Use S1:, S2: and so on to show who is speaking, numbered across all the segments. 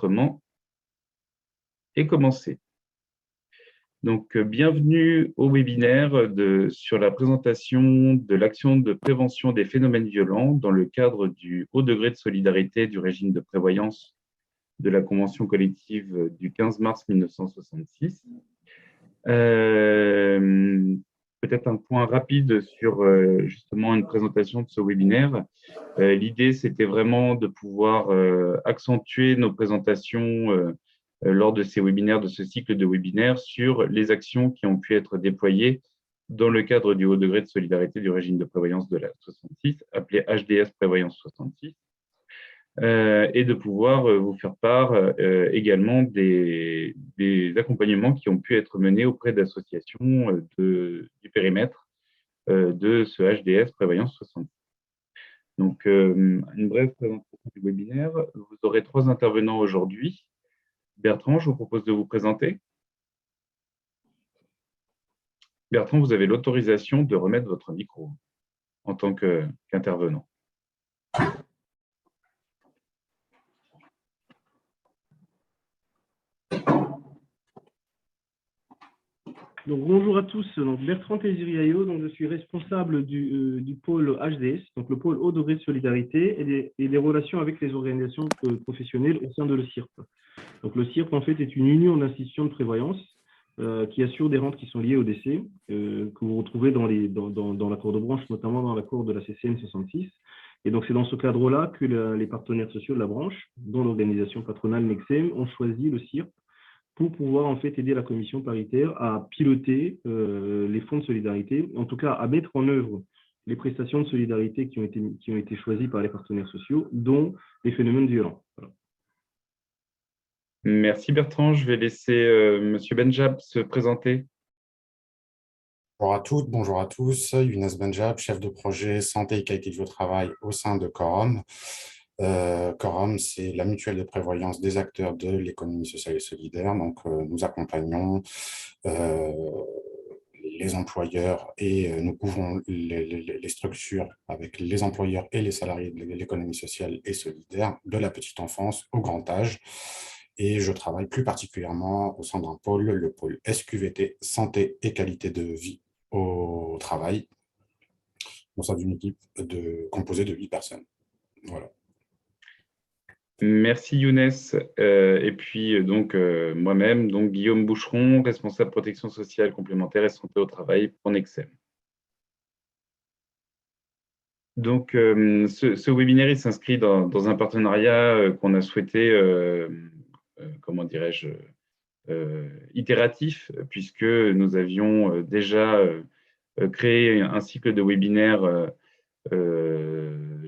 S1: l'enregistrement est commencé. Donc, bienvenue au webinaire sur la présentation de l'action de prévention des phénomènes violents dans le cadre du haut degré de solidarité du régime de prévoyance de la Convention collective du 15 mars 1966. Peut-être un point rapide sur justement une présentation de ce webinaire. L'idée, c'était vraiment de pouvoir accentuer nos présentations lors de ces webinaires, de ce cycle de webinaires, sur les actions qui ont pu être déployées dans le cadre du haut degré de solidarité du régime de prévoyance de la 66, appelé HDS Prévoyance 66, et de pouvoir vous faire part également des accompagnements qui ont pu être menés auprès d'associations du périmètre de ce HDS Prévoyance 66. Donc, une brève présentation du webinaire. Vous aurez 3 intervenants aujourd'hui. Bertrand, je vous propose de vous présenter. Bertrand, vous avez l'autorisation de remettre votre micro en tant qu'intervenant.
S2: Donc, bonjour à tous, donc Bertrand Teziriayo, donc je suis responsable du pôle HDS, donc le pôle haut degré de solidarité et des relations avec les organisations professionnelles au sein de le CIRP. Donc le CIRP en fait est une union d'institutions de prévoyance qui assure des rentes qui sont liées au décès, que vous retrouvez dans l'accord de branche, notamment dans l'accord de la CCN 66. Et donc c'est dans ce cadre-là que les partenaires sociaux de la branche, dont l'organisation patronale NEXEM, ont choisi le CIRP pour pouvoir en fait aider la commission paritaire à piloter les fonds de solidarité, en tout cas à mettre en œuvre les prestations de solidarité qui ont été choisies par les partenaires sociaux, dont les phénomènes violents. Voilà.
S1: Merci Bertrand. Je vais laisser Monsieur Benjab se présenter.
S3: Bonjour à toutes, bonjour à tous. Younes Benjab, chef de projet santé et qualité de vie au travail au sein de Corum. Corum, c'est la mutuelle de prévoyance des acteurs de l'économie sociale et solidaire. Donc, nous accompagnons les employeurs et nous couvrons les structures avec les employeurs et les salariés de l'économie sociale et solidaire, de la petite enfance au grand âge. Et je travaille plus particulièrement au sein d'un pôle, le pôle SQVT, santé et qualité de vie au travail, au sein d'une équipe composée de 8 personnes. Voilà.
S1: Merci Younes. Et puis donc moi-même, donc Guillaume Boucheron, responsable protection sociale complémentaire et santé au travail pour NEXEM. Donc ce webinaire il s'inscrit dans un partenariat qu'on a souhaité, comment dirais-je, itératif, puisque nous avions déjà créé un cycle de webinaires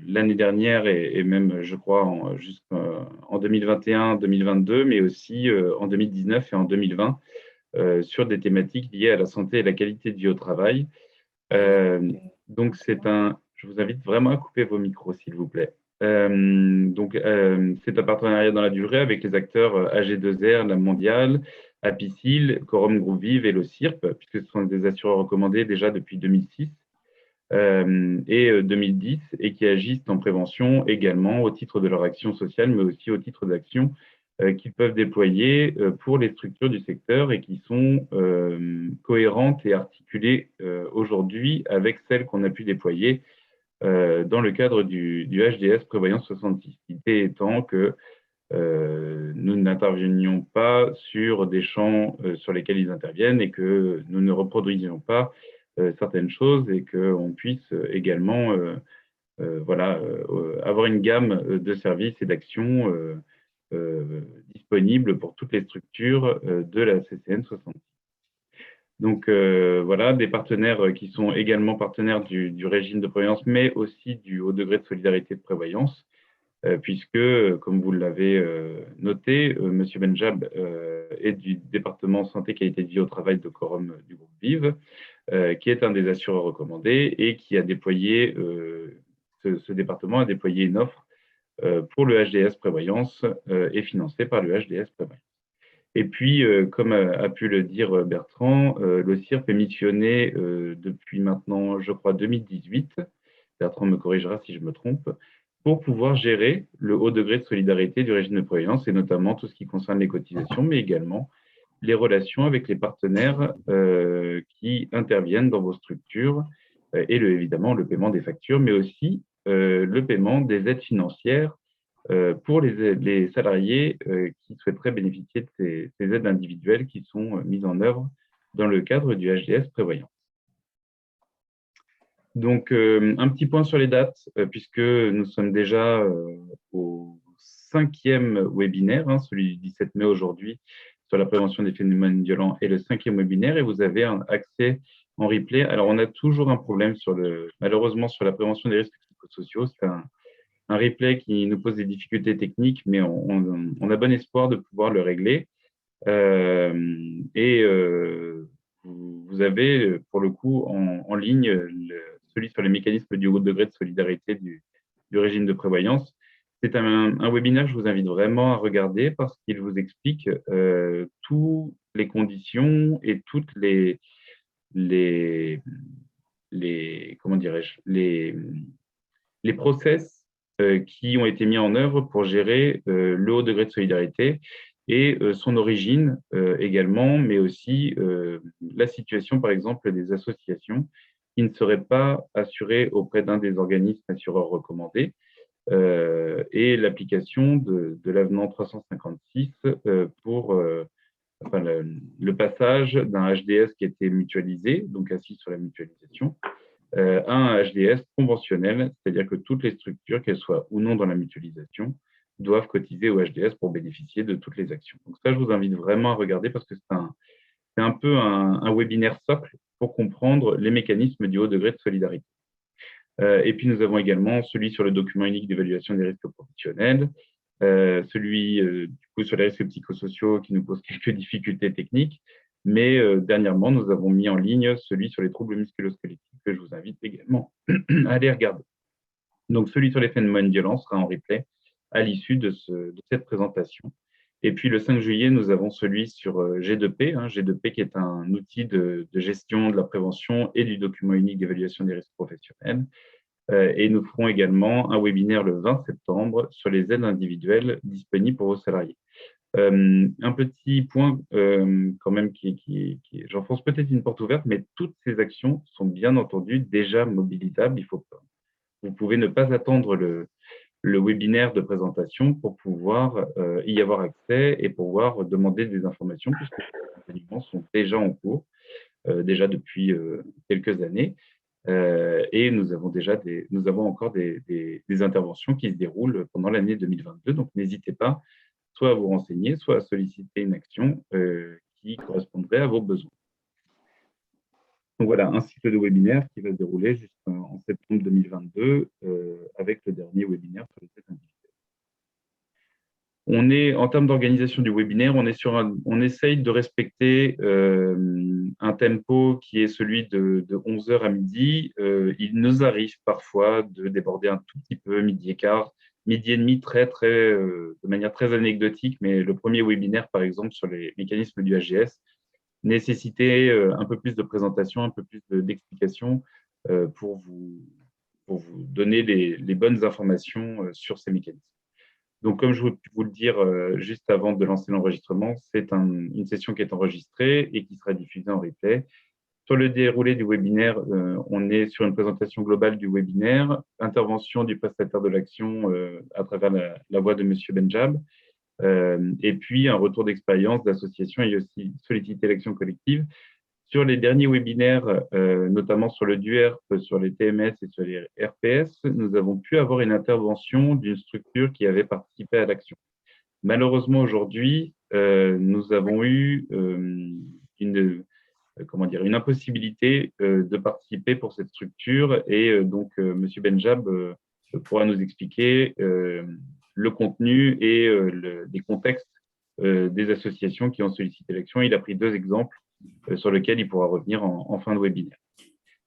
S1: l'année dernière et même, je crois, jusqu'en 2021-2022, mais aussi en 2019 et en 2020, sur des thématiques liées à la santé et la qualité de vie au travail. Donc, je vous invite vraiment à couper vos micros, s'il vous plaît. Donc, c'est un partenariat dans la durée avec les acteurs AG2R, la Mondiale, Apicil, Corum Groupe Vive et le CIRP, puisque ce sont des assureurs recommandés déjà depuis 2006 et 2010, et qui agissent en prévention également au titre de leur action sociale, mais aussi au titre d'actions qu'ils peuvent déployer pour les structures du secteur et qui sont cohérentes et articulées aujourd'hui avec celles qu'on a pu déployer dans le cadre du HDS Prévoyance 66. L'idée étant que nous n'intervenions pas sur des champs sur lesquels ils interviennent et que nous ne reproduisions pas certaines choses et qu'on puisse également avoir une gamme de services et d'actions disponibles pour toutes les structures de la CCN 66. Donc voilà, des partenaires qui sont également partenaires du régime de prévoyance, mais aussi du haut degré de solidarité de prévoyance, puisque, comme vous l'avez noté, M. Benjab est du département santé qualité de vie au travail de Corum du groupe Vive, qui est un des assureurs recommandés et qui a déployé, ce département a déployé une offre pour le HDS Prévoyance et financée par le HDS Prévoyance. Et puis, comme a pu le dire Bertrand, le CIRP est missionné depuis maintenant, je crois, 2018. Bertrand me corrigera si je me trompe, pour pouvoir gérer le haut degré de solidarité du régime de prévoyance, et notamment tout ce qui concerne les cotisations, mais également les relations avec les partenaires qui interviennent dans vos structures, et évidemment le paiement des factures, mais aussi le paiement des aides financières pour les salariés qui souhaiteraient bénéficier de ces aides individuelles qui sont mises en œuvre dans le cadre du HDS prévoyance. Donc, un petit point sur les dates, puisque nous sommes déjà au 5e webinaire, celui du 17 mai aujourd'hui, sur la prévention des phénomènes violents, et le 5e webinaire, et vous avez un accès en replay. Alors, on a toujours un problème, malheureusement, sur la prévention des risques psychosociaux. C'est un replay qui nous pose des difficultés techniques, mais on a bon espoir de pouvoir le régler. Vous avez, pour le coup, en ligne, celui sur les mécanismes du haut degré de solidarité du régime de prévoyance. C'est un webinaire que je vous invite vraiment à regarder parce qu'il vous explique toutes les conditions et toutes comment dirais-je, les process qui ont été mis en œuvre pour gérer le haut degré de solidarité et son origine également, mais aussi la situation, par exemple, des associations qui ne seraient pas assurées auprès d'un des organismes assureurs recommandés et l'application de l'avenant 356 pour le passage d'un HDS qui était mutualisé, donc assis sur la mutualisation, à un HDS conventionnel, c'est-à-dire que toutes les structures, qu'elles soient ou non dans la mutualisation, doivent cotiser au HDS pour bénéficier de toutes les actions. Donc ça, je vous invite vraiment à regarder parce que c'est un peu un webinaire socle pour comprendre les mécanismes du haut degré de solidarité. Et puis, nous avons également celui sur le document unique d'évaluation des risques professionnels, celui du coup, sur les risques psychosociaux qui nous pose quelques difficultés techniques, mais dernièrement, nous avons mis en ligne celui sur les troubles musculo-squelettiques que je vous invite également à aller regarder. Donc, celui sur les phénomènes violents sera en replay à l'issue de cette présentation. Et puis, le 5 juillet, nous avons celui sur G2P, G2P qui est un outil de gestion de la prévention et du document unique d'évaluation des risques professionnels. Et nous ferons également un webinaire le 20 septembre sur les aides individuelles disponibles pour vos salariés. Un petit point quand même j'enfonce peut-être une porte ouverte, mais toutes ces actions sont bien entendu déjà mobilisables. Vous pouvez ne pas attendre le webinaire de présentation pour pouvoir y avoir accès et pouvoir demander des informations, puisque les renseignements sont déjà en cours, déjà depuis quelques années. Et nous avons encore des interventions qui se déroulent pendant l'année 2022. Donc, n'hésitez pas soit à vous renseigner, soit à solliciter une action qui correspondrait à vos besoins. Donc voilà, un cycle de webinaire qui va se dérouler jusqu'en septembre 2022 avec le dernier webinaire sur les aides individuelles. En termes d'organisation du webinaire, on essaye de respecter un tempo qui est celui de 11h à midi. Il nous arrive parfois de déborder un tout petit peu, midi et quart, midi et demi, de manière très anecdotique, mais le premier webinaire, par exemple, sur les mécanismes du HGS, nécessitait un peu plus de présentation, un peu plus d'explication pour vous donner les bonnes informations sur ces mécanismes. Donc, comme je voulais vous le dire juste avant de lancer l'enregistrement, c'est une session qui est enregistrée et qui sera diffusée en replay. Sur le déroulé du webinaire, on est sur une présentation globale du webinaire, intervention du prestataire de l'action à travers la voix de M. Benjab, et puis un retour d'expérience d'association et aussi solliciter l'action collective. Sur les derniers webinaires, notamment sur le DUERP, sur les TMS et sur les RPS, nous avons pu avoir une intervention d'une structure qui avait participé à l'action. Malheureusement, aujourd'hui, nous avons eu une impossibilité de participer pour cette structure et donc M. Benjab pourra nous expliquer le contenu et les contextes des associations qui ont sollicité l'action. Il a pris 2 exemples sur lesquels il pourra revenir en fin de webinaire.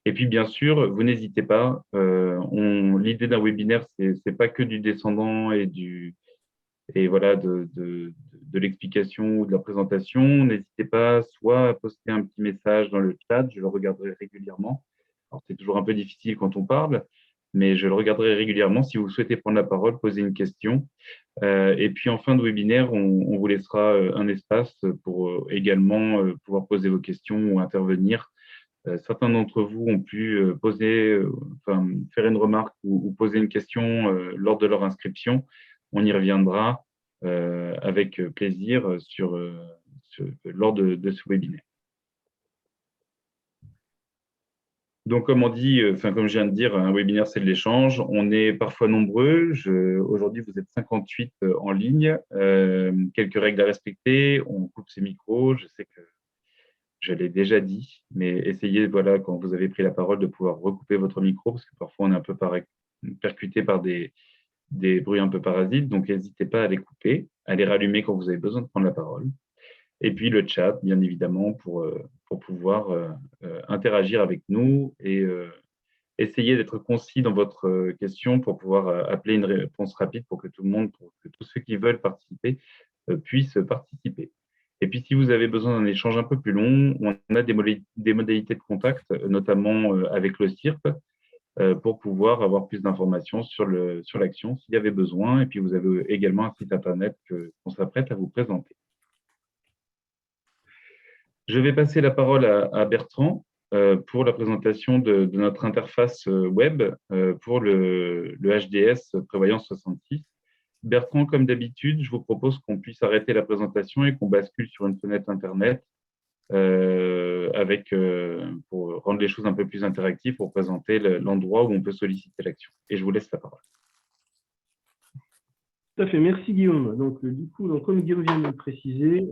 S1: Et puis, bien sûr, vous n'hésitez pas. L'idée d'un webinaire, c'est pas que du descendant et voilà, de l'explication ou de la présentation. N'hésitez pas soit à poster un petit message dans le chat, je le regarderai régulièrement. Alors, c'est toujours un peu difficile quand on parle, mais je le regarderai régulièrement. Si vous souhaitez prendre la parole, poser une question. Et puis, en fin de webinaire, on vous laissera un espace pour également pouvoir poser vos questions ou intervenir. Certains d'entre vous ont pu faire une remarque ou poser une question lors de leur inscription. On y reviendra avec plaisir lors de ce webinaire. Donc, comme on dit, comme je viens de dire, un webinaire, c'est de l'échange. On est parfois nombreux. Aujourd'hui, vous êtes 58 en ligne. Quelques règles à respecter. On coupe ses micros. Je sais que je l'ai déjà dit, mais essayez, voilà, quand vous avez pris la parole, de pouvoir recouper votre micro, parce que parfois, on est un peu percuté par des bruits un peu parasites. Donc, n'hésitez pas à les couper, à les rallumer quand vous avez besoin de prendre la parole. Et puis le chat, bien évidemment, pour pouvoir interagir avec nous et essayer d'être concis dans votre question pour pouvoir appeler une réponse rapide pour que tout le monde, pour que tous ceux qui veulent participer puissent participer. Et puis, si vous avez besoin d'un échange un peu plus long, on a des modalités de contact, notamment avec le CIRP, pour pouvoir avoir plus d'informations sur l'action s'il y avait besoin. Et puis, vous avez également un site Internet qu'on s'apprête à vous présenter. Je vais passer la parole à Bertrand pour la présentation de notre interface web pour le HDS Prévoyance 66. Bertrand, comme d'habitude, je vous propose qu'on puisse arrêter la présentation et qu'on bascule sur une fenêtre Internet pour rendre les choses un peu plus interactives, pour présenter l'endroit où on peut solliciter l'action. Et je vous laisse la parole.
S2: Tout à fait, merci Guillaume. Donc, du coup, comme Guillaume vient de le préciser,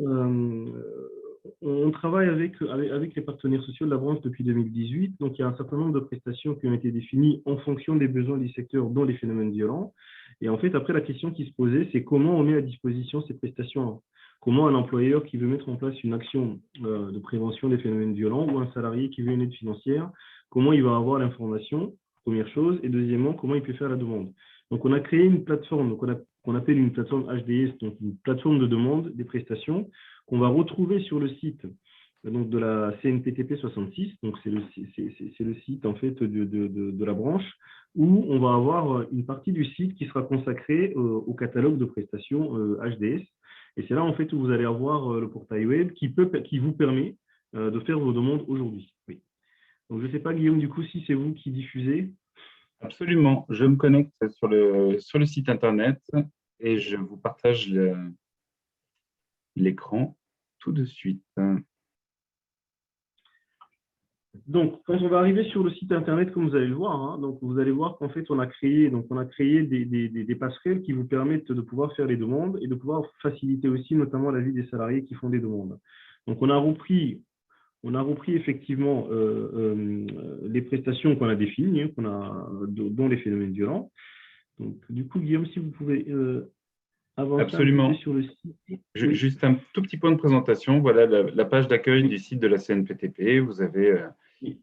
S2: on travaille avec les partenaires sociaux de la branche depuis 2018. Donc, il y a un certain nombre de prestations qui ont été définies en fonction des besoins du secteur dans les phénomènes violents. Et en fait, après, la question qui se posait, c'est comment on met à disposition ces prestations-là. Comment un employeur qui veut mettre en place une action de prévention des phénomènes violents ou un salarié qui veut une aide financière, comment il va avoir l'information, première chose, et deuxièmement, comment il peut faire la demande. Donc, on a créé une plateforme qu'on appelle une plateforme HDS, donc une plateforme de demande des prestations, qu'on va retrouver sur le site donc, de la CNPTP 66, donc c'est le site en fait de la branche, où on va avoir une partie du site qui sera consacrée au catalogue de prestations HDS. Et c'est là en fait où vous allez avoir le portail web qui vous permet de faire vos demandes aujourd'hui. Oui. Donc je ne sais pas Guillaume, du coup, si c'est vous qui diffusez.
S1: Absolument, je me connecte sur le site internet et je vous partage l'écran tout de suite.
S2: Donc, quand on va arriver sur le site internet, comme vous allez le voir, hein, donc vous allez voir qu'en fait, on a créé des passerelles qui vous permettent de pouvoir faire les demandes et de pouvoir faciliter aussi notamment la vie des salariés qui font des demandes. Donc, on a repris effectivement les prestations qu'on a définies, hein, dont les phénomènes violents. Donc, du coup, Guillaume, si vous pouvez avancer
S1: Absolument.
S2: un petit peu sur le site.
S1: Oui. Juste un tout petit point de présentation. Voilà la page d'accueil du site de la CNPTP. Vous avez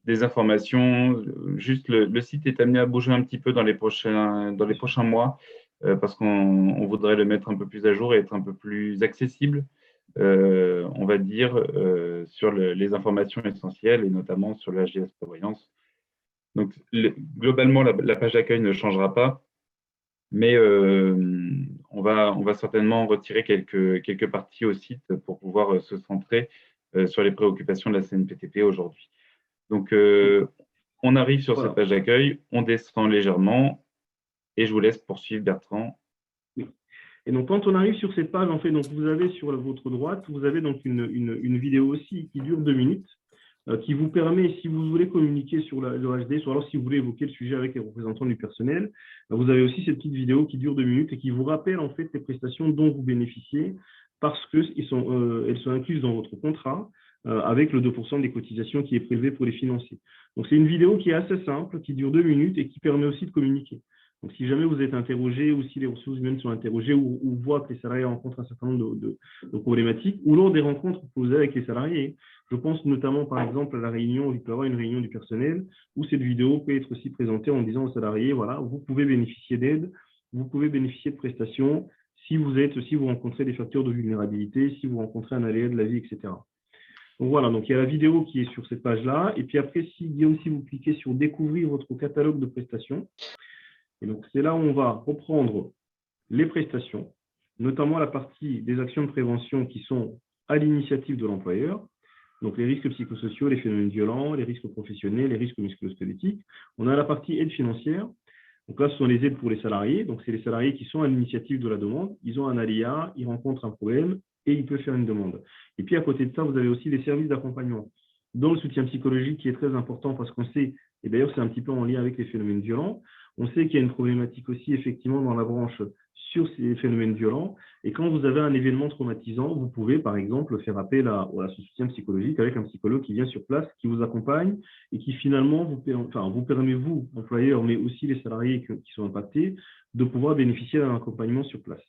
S1: des informations. Juste le site est amené à bouger un petit peu dans les prochains mois parce qu'on voudrait le mettre un peu plus à jour et être un peu plus accessible, on va dire, sur les informations essentielles et notamment sur le HDS Prévoyance. Donc, globalement, la page d'accueil ne changera pas, mais on va certainement retirer quelques parties au site pour pouvoir se centrer sur les préoccupations de la CNPTP aujourd'hui. Donc, on arrive sur cette page d'accueil, on descend légèrement et je vous laisse poursuivre, Bertrand.
S2: Oui. Et donc, quand on arrive sur cette page, en fait, donc vous avez sur votre droite, vous avez donc une vidéo aussi qui dure 2 minutes, qui vous permet, si vous voulez communiquer sur le HDS, ou alors si vous voulez évoquer le sujet avec les représentants du personnel, vous avez aussi cette petite vidéo qui dure 2 minutes et qui vous rappelle en fait les prestations dont vous bénéficiez parce qu'elles sont incluses dans votre contrat avec le 2% des cotisations qui est prélevé pour les financer. Donc, c'est une vidéo qui est assez simple, qui dure 2 minutes et qui permet aussi de communiquer. Donc, si jamais vous êtes interrogé ou si les ressources humaines sont interrogées ou voient que les salariés rencontrent un certain nombre de problématiques, ou lors des rencontres que vous avez avec les salariés, je pense notamment par exemple à la réunion, il peut y avoir une réunion du personnel où cette vidéo peut être aussi présentée en disant aux salariés, voilà, vous pouvez bénéficier d'aide, vous pouvez bénéficier de prestations si vous rencontrez des facteurs de vulnérabilité, si vous rencontrez un aléa de la vie, etc. Donc voilà, donc il y a la vidéo qui est sur cette page-là. Et puis après, si Guillaume, si vous cliquez sur découvrir votre catalogue de prestations, et donc c'est là où on va reprendre les prestations, notamment la partie des actions de prévention qui sont à l'initiative de l'employeur, donc les risques psychosociaux, les phénomènes violents, les risques professionnels, les risques musculo-squelettiques. On a la partie aide financière. Donc là, ce sont les aides pour les salariés. Donc, c'est les salariés qui sont à l'initiative de la demande. Ils ont un aléa, ils rencontrent un problème et ils peuvent faire une demande. Et puis, à côté de ça, vous avez aussi les services d'accompagnement, dont le soutien psychologique qui est très important parce qu'on sait, et d'ailleurs, c'est un petit peu en lien avec les phénomènes violents, on sait qu'il y a une problématique aussi, effectivement, dans la branche sur ces phénomènes violents. Et quand vous avez un événement traumatisant, vous pouvez, par exemple, faire appel à ce soutien psychologique avec un psychologue qui vient sur place, qui vous accompagne et qui finalement vous permet, vous, employeur, mais aussi les salariés qui sont impactés, de pouvoir bénéficier d'un accompagnement sur place.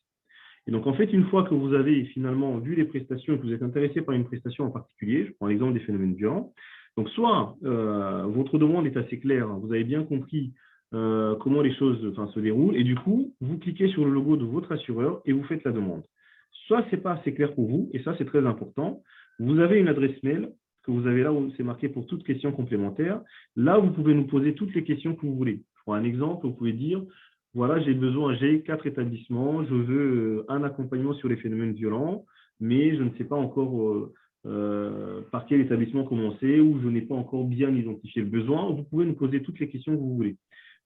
S2: Et donc, en fait, une fois que vous avez finalement vu les prestations et que vous êtes intéressé par une prestation en particulier, je prends l'exemple des phénomènes violents, donc soit votre demande est assez claire, vous avez bien compris comment les choses se déroulent, et du coup, vous cliquez sur le logo de votre assureur et vous faites la demande. Soit ce n'est pas assez clair pour vous, et ça, c'est très important, vous avez une adresse mail que vous avez là où c'est marqué pour toutes questions complémentaires. Là, vous pouvez nous poser toutes les questions que vous voulez. Je prends un exemple, vous pouvez dire, voilà, j'ai 4 établissements, je veux un accompagnement sur les phénomènes violents, mais je ne sais pas encore par quel établissement commencer ou je n'ai pas encore bien identifié le besoin. Vous pouvez nous poser toutes les questions que vous voulez.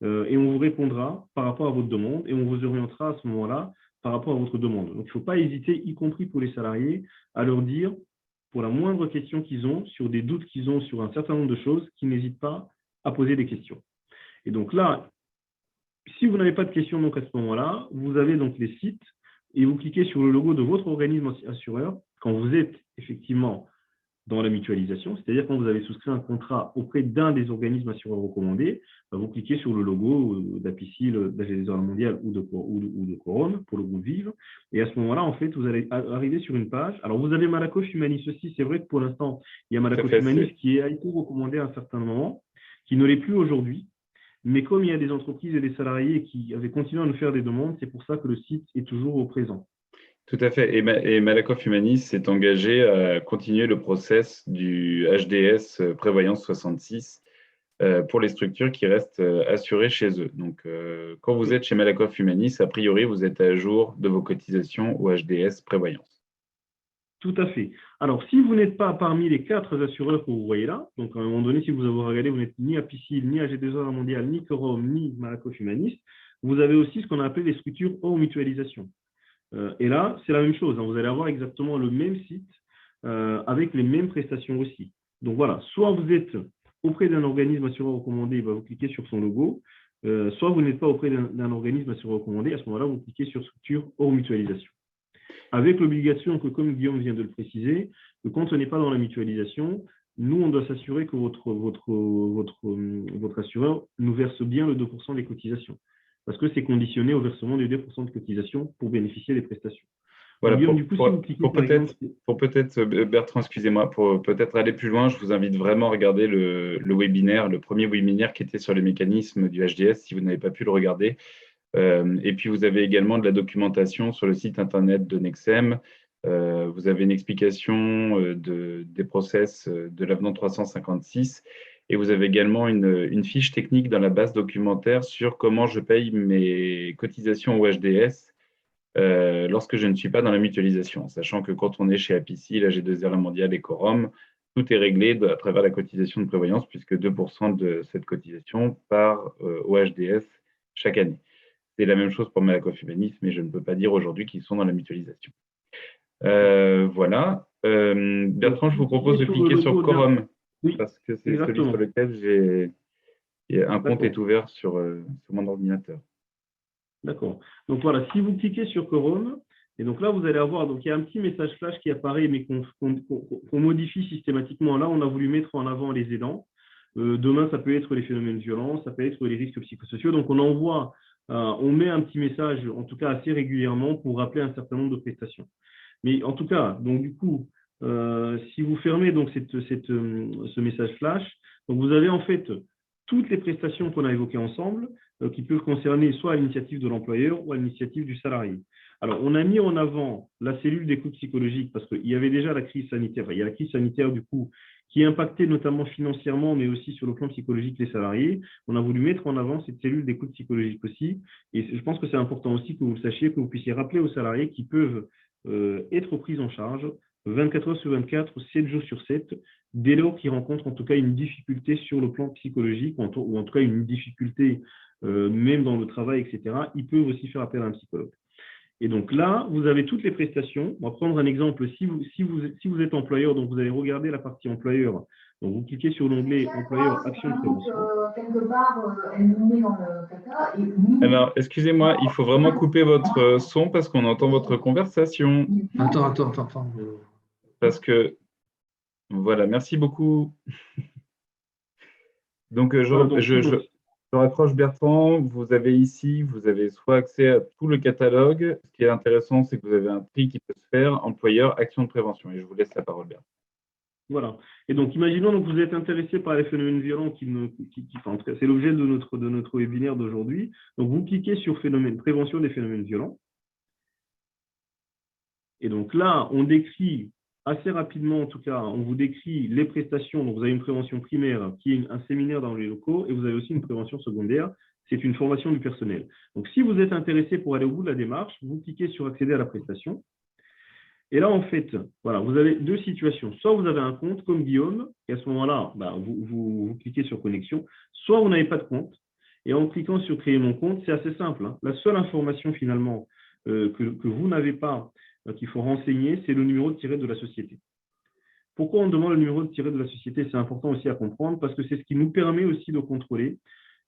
S2: Et on vous répondra par rapport à votre demande et on vous orientera à ce moment-là par rapport à votre demande. Donc, il ne faut pas hésiter, y compris pour les salariés, à leur dire, pour la moindre question qu'ils ont, sur des doutes qu'ils ont sur un certain nombre de choses, qu'ils n'hésitent pas à poser des questions. Et donc là, si vous n'avez pas de questions donc à ce moment-là, vous avez donc les sites et vous cliquez sur le logo de votre organisme assureur quand vous êtes effectivement dans la mutualisation, c'est-à-dire quand vous avez souscrit un contrat auprès d'un des organismes assureurs recommandés, vous cliquez sur le logo d'Apicil, d'AG2R Mondial ou de Quorum pour le groupe Vive. Et à ce moment-là, en fait, vous allez arriver sur une page. Alors, vous avez Malakoff Humanis aussi. C'est vrai que pour l'instant, il y a Malakoff Humanis qui a été recommandé à un certain moment, qui ne l'est plus aujourd'hui. Mais comme il y a des entreprises et des salariés qui avaient continué à nous faire des demandes, c'est pour ça que le site est toujours au présent.
S1: Tout à fait. Et Malakoff Humanis s'est engagé à continuer le process du HDS Prévoyance 66 pour les structures qui restent assurées chez eux. Donc, quand vous êtes chez Malakoff Humanis, a priori, vous êtes à jour de vos cotisations au HDS Prévoyance.
S2: Tout à fait. Alors, si vous n'êtes pas parmi les 4 assureurs que vous voyez là, donc à un moment donné, si vous avez regardé, vous n'êtes ni Apicil, ni AG2R Mondial, ni Quorum, ni Malakoff Humanis, vous avez aussi ce qu'on a appelé les structures hors mutualisation. Et là, c'est la même chose. Hein, vous allez avoir exactement le même site avec les mêmes prestations aussi. Donc voilà, soit vous êtes auprès d'un organisme assureur recommandé, vous cliquez sur son logo, soit vous n'êtes pas auprès d'un organisme assureur recommandé, à ce moment-là, vous cliquez sur structure hors mutualisation. Avec l'obligation que, comme Guillaume vient de le préciser, que quand on n'est pas dans la mutualisation, nous, on doit s'assurer que votre assureur nous verse bien le 2% des cotisations. Parce que c'est conditionné au versement des 2% de cotisation pour bénéficier des prestations.
S1: Voilà,
S2: Guillaume, du coup, si vous cliquez par exemple…
S1: Pour peut-être, Bertrand, excusez-moi, pour peut-être aller plus loin, je vous invite vraiment à regarder le webinaire, le premier webinaire qui était sur les mécanismes du HDS, si vous n'avez pas pu le regarder. Et puis, vous avez également de la documentation sur le site internet de Nexem. Vous avez une explication des process de l'avenant 356. Et vous avez également une fiche technique dans la base documentaire sur comment je paye mes cotisations au HDS lorsque je ne suis pas dans la mutualisation, sachant que quand on est chez Apicil, AG2R Mondial et Quorum, tout est réglé à travers la cotisation de prévoyance, puisque 2% de cette cotisation part au HDS chaque année. C'est la même chose pour Malakoff Humanis, mais je ne peux pas dire aujourd'hui qu'ils sont dans la mutualisation. Voilà. Bertrand, je vous propose de cliquer sur Quorum, parce que c'est celui sur lequel un compte est ouvert sur mon ordinateur.
S2: D'accord. Donc voilà, si vous cliquez sur Quorum, et donc là, vous allez avoir, donc il y a un petit message flash qui apparaît, mais qu'on modifie systématiquement. Là, on a voulu mettre en avant les aidants. Demain, ça peut être les phénomènes violents, ça peut être les risques psychosociaux. Donc, on met un petit message, en tout cas assez régulièrement, pour rappeler un certain nombre de prestations. Mais en tout cas, donc du coup, si vous fermez donc ce message flash, donc vous avez en fait toutes les prestations qu'on a évoquées ensemble qui peuvent concerner soit à l'initiative de l'employeur ou à l'initiative du salarié. Alors, on a mis en avant la cellule d'écoute psychologique parce qu'il y avait déjà la crise sanitaire. Enfin, il y a la crise sanitaire, du coup, qui impactait notamment financièrement, mais aussi sur le plan psychologique les salariés. On a voulu mettre en avant cette cellule d'écoute psychologique aussi. Et je pense que c'est important aussi que vous le sachiez, que vous puissiez rappeler aux salariés qui peuvent être pris en charge 24 heures sur 24, 7 jours sur 7, dès lors qu'ils rencontrent en tout cas une difficulté sur le plan psychologique, ou en tout cas une difficulté même dans le travail, etc., ils peuvent aussi faire appel à un psychologue. Et donc là, vous avez toutes les prestations. On va prendre un exemple. Si vous êtes employeur, donc vous allez regarder la partie employeur. Donc vous cliquez sur l'onglet employeur action de prévention.
S4: Quelque part, elle nous met dans le caca. Et nous,
S1: Alors, excusez-moi, il faut vraiment couper votre son parce qu'on entend votre conversation.
S5: Attends.
S1: Parce que, voilà, merci beaucoup. Donc, je raccroche Bertrand. Vous avez ici, vous avez soit accès à tout le catalogue. Ce qui est intéressant, c'est que vous avez un tri qui peut se faire, employeur, action de prévention. Et je vous laisse la parole, Bertrand.
S2: Voilà. Et donc, imaginons que vous êtes intéressé par les phénomènes violents enfin, en tout cas, c'est l'objet de notre webinaire d'aujourd'hui. Donc, vous cliquez sur prévention des phénomènes violents. Et donc là, on décrit assez rapidement, en tout cas, on vous décrit les prestations. Donc, vous avez une prévention primaire qui est un séminaire dans les locaux et vous avez aussi une prévention secondaire. C'est une formation du personnel. Donc, si vous êtes intéressé pour aller au bout de la démarche, vous cliquez sur accéder à la prestation. Et là, en fait, voilà, vous avez deux situations. Soit vous avez un compte comme Guillaume, et à ce moment-là, vous cliquez sur connexion. Soit vous n'avez pas de compte. Et en cliquant sur créer mon compte, c'est assez simple, hein. La seule information finalement que vous n'avez pas, qu'il faut renseigner, c'est le numéro de tirette de la société. Pourquoi on demande le numéro de tirette de la société? C'est important aussi à comprendre parce que c'est ce qui nous permet aussi de contrôler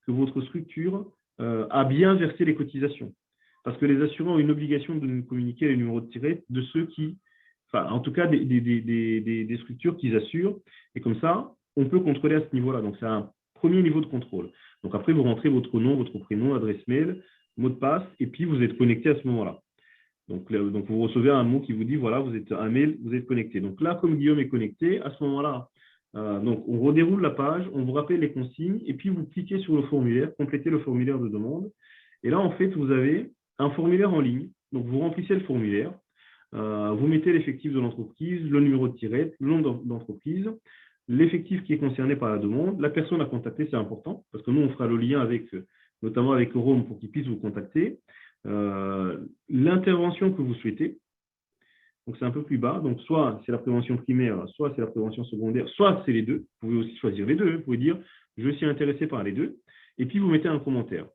S2: que votre structure a bien versé les cotisations. Parce que les assurants ont une obligation de nous communiquer les numéros de tirette de ceux qui, enfin, en tout cas, des structures qu'ils assurent. Et comme ça, on peut contrôler à ce niveau-là. Donc, c'est un premier niveau de contrôle. Donc, après, vous rentrez votre nom, votre prénom, adresse mail, mot de passe, et puis vous êtes connecté à ce moment-là. Donc, vous recevez un mot qui vous dit, voilà, vous êtes un mail, vous êtes connecté. Donc là, comme Guillaume est connecté, à ce moment-là, donc on redéroule la page, on vous rappelle les consignes, et puis vous cliquez sur le formulaire, complétez le formulaire de demande. Et là, en fait, vous avez un formulaire en ligne. Donc, vous remplissez le formulaire, vous mettez l'effectif de l'entreprise, le numéro de tirette, le nom d'entreprise, l'effectif qui est concerné par la demande, la personne à contacter, c'est important, parce que nous, on fera le lien notamment avec Rome pour qu'il puisse vous contacter, l'intervention que vous souhaitez. Donc, c'est un peu plus bas. Donc, soit c'est la prévention primaire, soit c'est la prévention secondaire, soit c'est les deux. Vous pouvez aussi choisir les deux. Vous pouvez dire, je suis intéressé par les deux. Et puis, vous mettez un commentaire.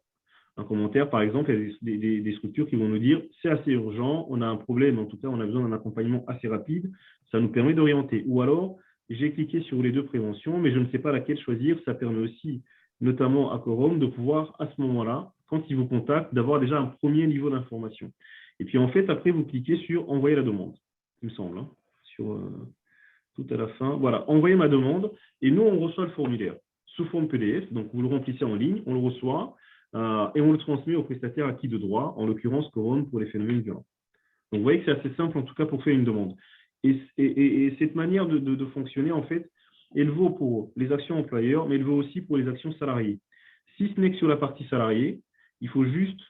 S2: Un commentaire, par exemple, il y a des structures qui vont nous dire, c'est assez urgent, on a un problème, en tout cas, on a besoin d'un accompagnement assez rapide. Ça nous permet d'orienter. Ou alors, j'ai cliqué sur les deux préventions, mais je ne sais pas laquelle choisir. Ça permet aussi, notamment à Quorum, de pouvoir, à ce moment-là, quand ils vous contactent, d'avoir déjà un premier niveau d'information. Et puis, en fait, après, vous cliquez sur « Envoyer la demande », il me semble, hein, sur tout à la fin. Voilà, « Envoyer ma demande ». Et nous, on reçoit le formulaire sous forme PDF. Donc, vous le remplissez en ligne, on le reçoit et on le transmet au prestataire acquis de droit, en l'occurrence Quorum pour les phénomènes violents. Donc, vous voyez que c'est assez simple, en tout cas, pour faire une demande. Et cette manière de fonctionner, en fait, elle vaut pour les actions employeurs, mais elle vaut aussi pour les actions salariées. Si ce n'est que sur la partie salariée, il faut juste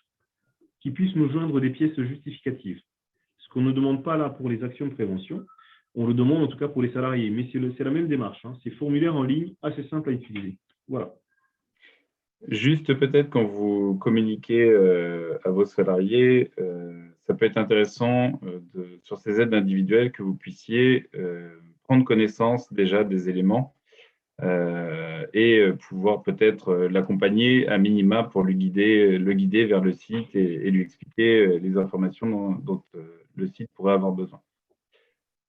S2: qu'ils puissent nous joindre des pièces justificatives. Ce qu'on ne demande pas là pour les actions de prévention, on le demande en tout cas pour les salariés, mais c'est la même démarche, hein. C'est formulaire en ligne assez simple à utiliser. Voilà.
S1: Juste peut-être quand vous communiquez à vos salariés, ça peut être intéressant sur ces aides individuelles que vous puissiez prendre connaissance déjà des éléments et pouvoir peut-être l'accompagner à minima pour le guider vers le site et lui expliquer les informations dont le site pourrait avoir besoin.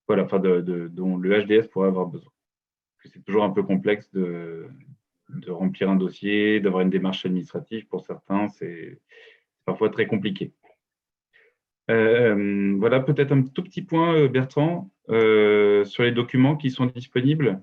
S1: Voilà, enfin dont le HDS pourrait avoir besoin. Parce que c'est toujours un peu complexe de remplir un dossier, d'avoir une démarche administrative. Pour certains, c'est parfois très compliqué. Voilà, peut-être un tout petit point, Bertrand, sur les documents qui sont disponibles.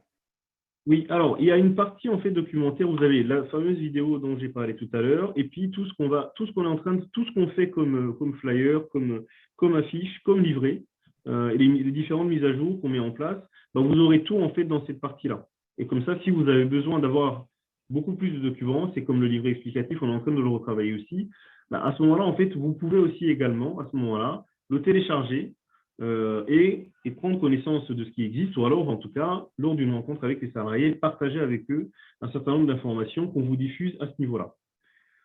S2: Oui, alors, il y a une partie en fait documentaire, vous avez la fameuse vidéo dont j'ai parlé tout à l'heure, et puis tout ce qu'on fait comme flyer, comme affiche, comme livret, et les différentes mises à jour qu'on met en place, ben, vous aurez tout en fait dans cette partie-là. Et comme ça, si vous avez besoin d'avoir beaucoup plus de documents, c'est comme le livret explicatif, on est en train de le retravailler aussi. À ce moment-là, en fait, vous pouvez aussi également, à ce moment-là, le télécharger et prendre connaissance de ce qui existe, ou alors, en tout cas, lors d'une rencontre avec les salariés, partager avec eux un certain nombre d'informations qu'on vous diffuse à ce niveau-là.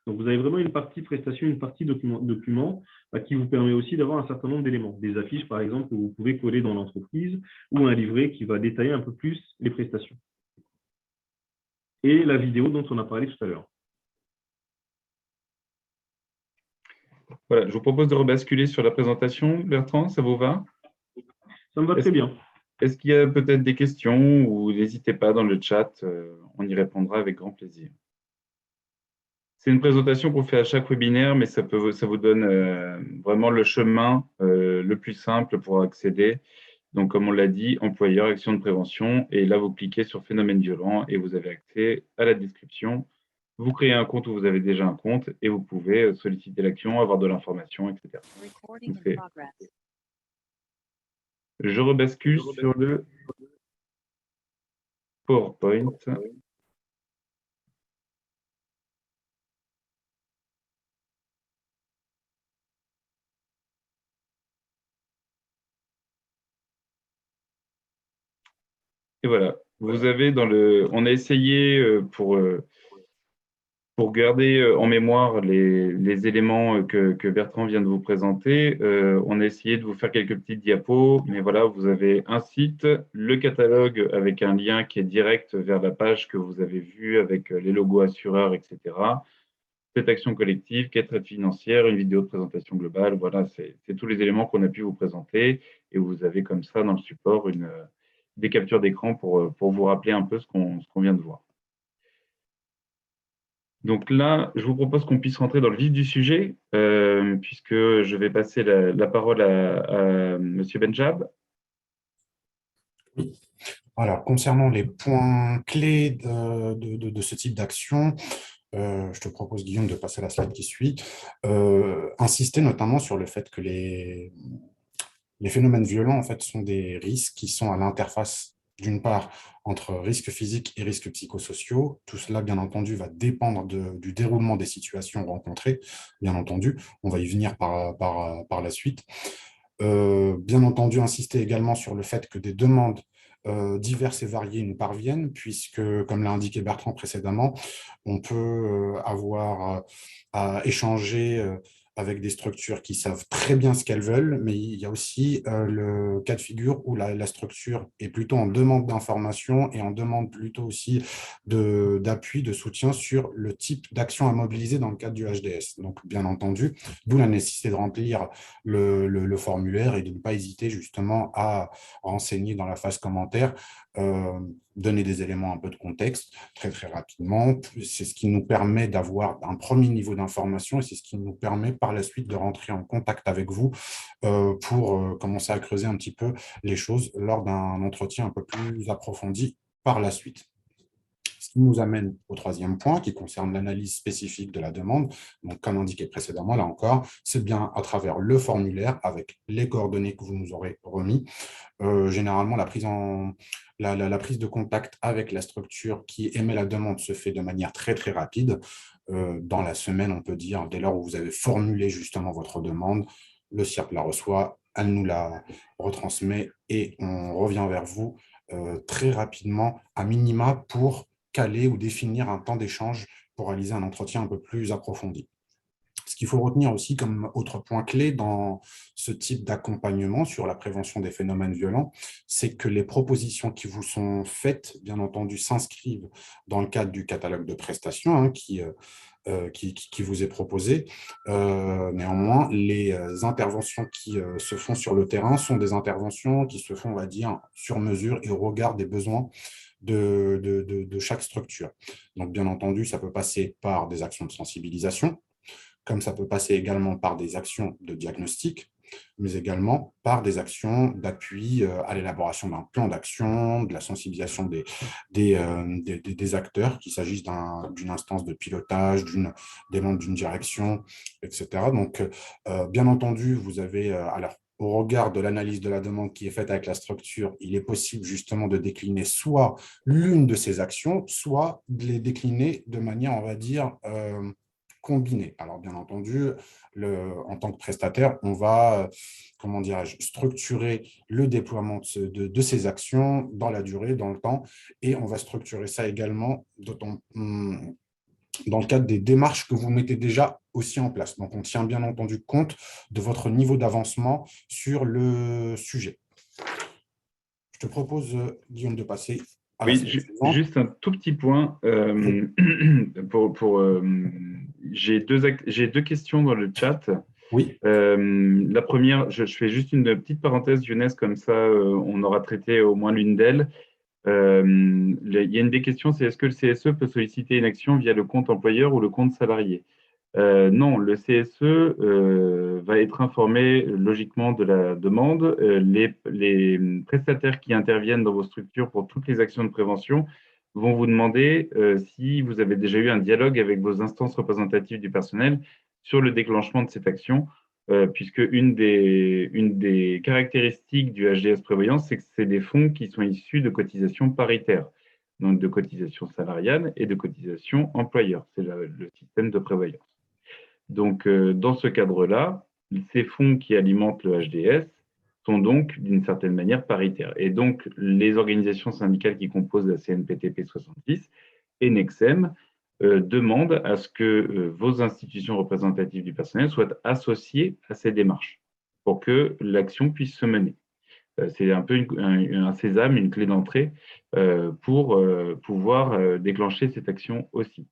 S2: Donc, vous avez vraiment une partie prestation, une partie document qui vous permet aussi d'avoir un certain nombre d'éléments. Des affiches, par exemple, que vous pouvez coller dans l'entreprise ou un livret qui va détailler un peu plus les prestations. Et la vidéo dont on a parlé tout à l'heure.
S1: Voilà, je vous propose de rebasculer sur la présentation. Bertrand, ça vous va?
S2: Ça me va très bien.
S1: Est-ce qu'il y a peut-être des questions ou n'hésitez pas dans le chat, on y répondra avec grand plaisir. C'est une présentation qu'on fait à chaque webinaire, mais ça vous donne vraiment le chemin le plus simple pour accéder. Donc, comme on l'a dit, employeur, action de prévention. Et là, vous cliquez sur phénomène violent et vous avez accès à la description. Vous créez un compte où vous avez déjà un compte et vous pouvez solliciter l'action, avoir de l'information, etc. Je rebascule sur le PowerPoint. Et voilà, vous avez on a essayé pour garder en mémoire les éléments que Bertrand vient de vous présenter, on a essayé de vous faire quelques petites diapos, mais voilà, vous avez un site, le catalogue avec un lien qui est direct vers la page que vous avez vue avec les logos assureurs, etc. Cette action collective, quête aide financière, une vidéo de présentation globale, voilà, c'est tous les éléments qu'on a pu vous présenter et vous avez comme ça dans le support des captures d'écran pour vous rappeler un peu ce qu'on vient de voir. Donc là, je vous propose qu'on puisse rentrer dans le vif du sujet, puisque je vais passer la parole à M. Benjab.
S3: Oui. Alors, concernant les points clés de ce type d'action, je te propose, Guillaume, de passer à la slide qui suit. Insister notamment sur le fait que les phénomènes violents, en fait, sont des risques qui sont à l'interface, d'une part, entre risques physiques et risques psychosociaux. Tout cela, bien entendu, va dépendre du déroulement des situations rencontrées, bien entendu. On va y venir par la suite. Bien entendu, insister également sur le fait que des demandes diverses et variées nous parviennent, puisque, comme l'a indiqué Bertrand précédemment, on peut avoir à échanger avec des structures qui savent très bien ce qu'elles veulent, mais il y a aussi le cas de figure où la structure est plutôt en demande d'information et en demande plutôt aussi d'appui, de soutien sur le type d'action à mobiliser dans le cadre du HDS. Donc, bien entendu, d'où la nécessité de remplir le formulaire et de ne pas hésiter justement à renseigner dans la phase commentaire, donner des éléments un peu de contexte très rapidement. C'est ce qui nous permet d'avoir un premier niveau d'information et c'est ce qui nous permet par la suite de rentrer en contact avec vous pour commencer à creuser un petit peu les choses lors d'un entretien un peu plus approfondi par la suite. Ce qui nous amène au troisième point qui concerne l'analyse spécifique de la demande. Donc, comme indiqué précédemment, là encore, c'est bien à travers le formulaire avec les coordonnées que vous nous aurez remis. Généralement, la prise de contact avec la structure qui émet la demande se fait de manière très rapide. Dans la semaine, on peut dire, dès lors où vous avez formulé justement votre demande, le CIRP la reçoit, elle nous la retransmet et on revient vers vous très rapidement, à minima, pour caler ou définir un temps d'échange pour réaliser un entretien un peu plus approfondi. Ce qu'il faut retenir aussi comme autre point clé dans ce type d'accompagnement sur la prévention des phénomènes violents, c'est que les propositions qui vous sont faites, bien entendu, s'inscrivent dans le cadre du catalogue de prestations qui vous est proposé. Néanmoins, les interventions qui se font sur le terrain sont des interventions qui se font, on va dire, sur mesure et au regard des besoins de chaque structure. Donc, bien entendu, ça peut passer par des actions de sensibilisation, comme ça peut passer également par des actions de diagnostic, mais également par des actions d'appui à l'élaboration d'un plan d'action, de la sensibilisation des acteurs, qu'il s'agisse d'une instance de pilotage, des membres d'une direction, etc. Donc, bien entendu, vous avez, alors, au regard de l'analyse de la demande qui est faite avec la structure, il est possible justement de décliner soit l'une de ces actions, soit de les décliner de manière, on va dire, combinée. Alors, bien entendu, en tant que prestataire, on va, comment dirais-je, structurer le déploiement de ces actions dans la durée, dans le temps, et on va structurer ça également dans le cadre des démarches que vous mettez déjà aussi en place. Donc, on tient bien entendu compte de votre niveau d'avancement sur le sujet. Je te propose, Guillaume, de passer à la slide suivante.
S1: Juste un tout petit point. J'ai deux questions dans le chat.
S3: Oui.
S1: La première, je fais juste une petite parenthèse, Younes, comme ça on aura traité au moins l'une d'elles. Il y a une des questions, c'est est-ce que le CSE peut solliciter une action via le compte employeur ou le compte salarié? Non, le CSE va être informé logiquement de la demande. Les prestataires qui interviennent dans vos structures pour toutes les actions de prévention vont vous demander si vous avez déjà eu un dialogue avec vos instances représentatives du personnel sur le déclenchement de cette action, puisque une des caractéristiques du HDS Prévoyance, c'est que c'est des fonds qui sont issus de cotisations paritaires, donc de cotisations salariales et de cotisations employeurs. C'est le système de prévoyance. Donc, dans ce cadre-là, ces fonds qui alimentent le HDS sont donc d'une certaine manière paritaires. Et donc, les organisations syndicales qui composent la CNPTP 66 et Nexem demandent à ce que vos institutions représentatives du personnel soient associées à ces démarches pour que l'action puisse se mener. C'est un peu un sésame, une clé d'entrée pour pouvoir déclencher cette action aussi.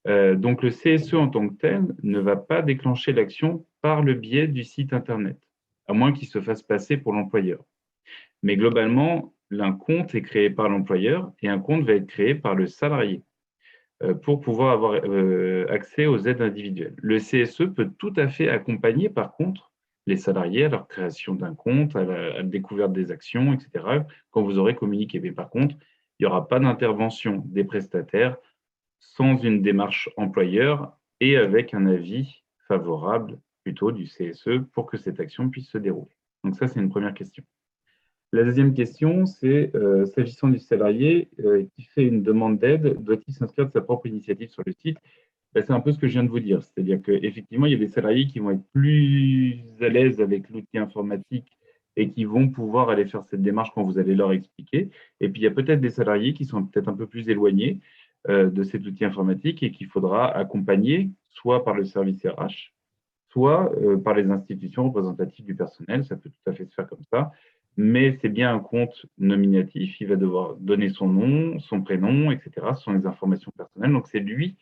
S1: Donc, le CSE en tant que tel ne va pas déclencher l'action par le biais du site Internet, à moins qu'il se fasse passer pour l'employeur. Mais globalement, un compte est créé par l'employeur et un compte va être créé par le salarié pour pouvoir avoir accès aux aides individuelles. Le CSE peut tout à fait accompagner, par contre, les salariés à leur création d'un compte, à la découverte des actions, etc., quand vous aurez communiqué. Mais par contre, il n'y aura pas d'intervention des prestataires sans une démarche employeur et avec un avis favorable plutôt du CSE pour que cette action puisse se dérouler. Donc ça, c'est une première question. La deuxième question, c'est s'agissant du salarié qui fait une demande d'aide, doit-il s'inscrire de sa propre initiative sur le site? C'est un peu ce que je viens de vous dire, c'est-à-dire qu'effectivement, il y a des salariés qui vont être plus à l'aise avec l'outil informatique et qui vont pouvoir aller faire cette démarche quand vous allez leur expliquer. Et puis, il y a peut-être des salariés qui sont peut-être un peu plus éloignés de cet outil informatique et qu'il faudra accompagner soit par le service RH, soit par les institutions représentatives du personnel. Ça peut tout à fait se faire comme ça. Mais c'est bien un compte nominatif. Il va devoir donner son nom, son prénom, etc. Ce sont les informations personnelles. Donc, c'est lui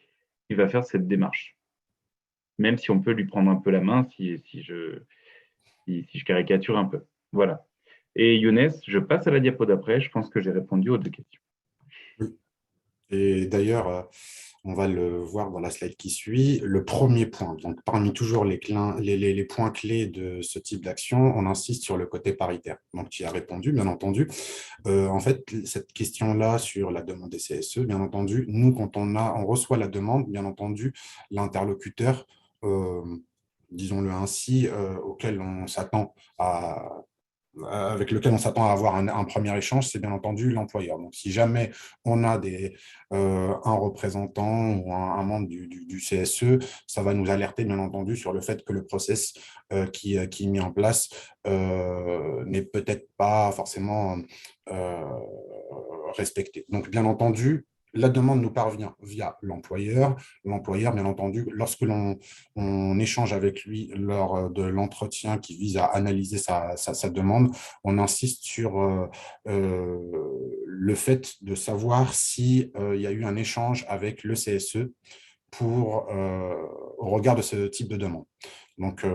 S1: qui va faire cette démarche. Même si on peut lui prendre un peu la main si je caricature un peu. Voilà. Et Younes, je passe à la diapo d'après. Je pense que j'ai répondu aux deux questions.
S3: Oui. Et d'ailleurs, on va le voir dans la slide qui suit. Le premier point, donc parmi toujours les points clés de ce type d'action, on insiste sur le côté paritaire. Donc, tu y as répondu, bien entendu. En fait, cette question-là sur la demande des CSE, bien entendu, nous, quand on reçoit la demande, bien entendu, l'interlocuteur, disons-le ainsi, avec lequel on s'attend à avoir un premier échange, c'est bien entendu l'employeur. Donc, si jamais on a un représentant ou un membre du CSE, ça va nous alerter, bien entendu, sur le fait que le process qui est mis en place n'est peut-être pas forcément respecté. Donc, bien entendu, la demande nous parvient via l'employeur. L'employeur, bien entendu, lorsque on échange avec lui lors de l'entretien qui vise à analyser sa demande, on insiste sur le fait de savoir s'il y a eu un échange avec le CSE au regard de ce type de demande. Donc,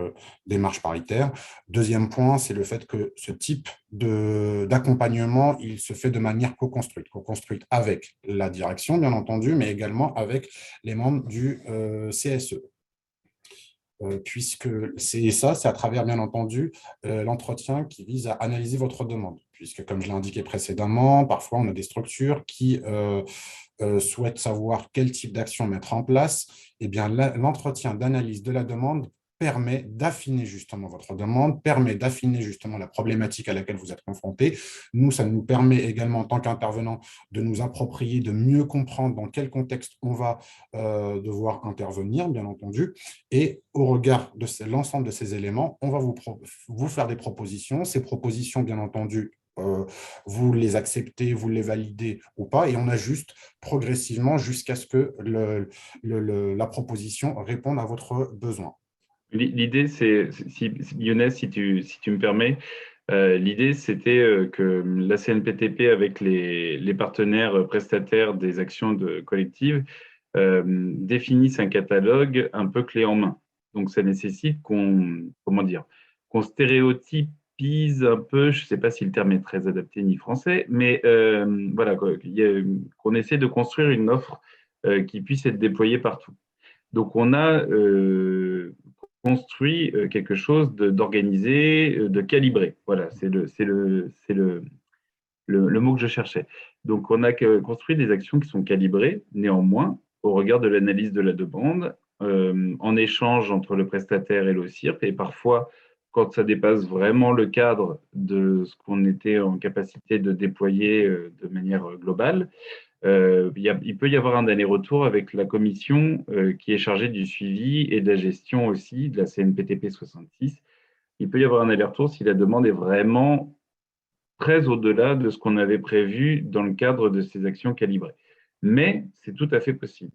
S3: démarche paritaire. Deuxième point, c'est le fait que ce type d'accompagnement, il se fait de manière co-construite avec la direction, bien entendu, mais également avec les membres du CSE. Puisque c'est à travers, bien entendu, l'entretien qui vise à analyser votre demande. Puisque, comme je l'ai indiqué précédemment, parfois, on a des structures qui souhaitent savoir quel type d'action mettre en place. Eh bien, l'entretien d'analyse de la demande permet d'affiner justement votre demande, permet d'affiner justement la problématique à laquelle vous êtes confronté. Nous, ça nous permet également, en tant qu'intervenant, de nous approprier, de mieux comprendre dans quel contexte on va devoir intervenir, bien entendu. Et au regard de l'ensemble de ces éléments, on va vous faire des propositions. Ces propositions, bien entendu, vous les acceptez, vous les validez ou pas, et on ajuste progressivement jusqu'à ce que la proposition réponde à votre besoin.
S1: L'idée, c'est, Younes, si tu me permets, l'idée, c'était que la CNPTP, avec les partenaires prestataires des actions collectives, définisse un catalogue un peu clé en main. Donc, ça nécessite qu'on stéréotypise un peu, je ne sais pas si le terme est très adapté ni français, mais voilà, qu'on essaie de construire une offre qui puisse être déployée partout. Donc, on a construit quelque chose d'organisé, de calibré. Voilà, c'est le mot que je cherchais. Donc, on a construit des actions qui sont calibrées, néanmoins, au regard de l'analyse de la demande, en échange entre le prestataire et l'OCIRP, et parfois, quand ça dépasse vraiment le cadre de ce qu'on était en capacité de déployer de manière globale, il peut y avoir un aller-retour avec la commission qui est chargée du suivi et de la gestion aussi de la CNPTP 66. Il peut y avoir un aller-retour si la demande est vraiment très au-delà de ce qu'on avait prévu dans le cadre de ces actions calibrées. Mais c'est tout à fait possible.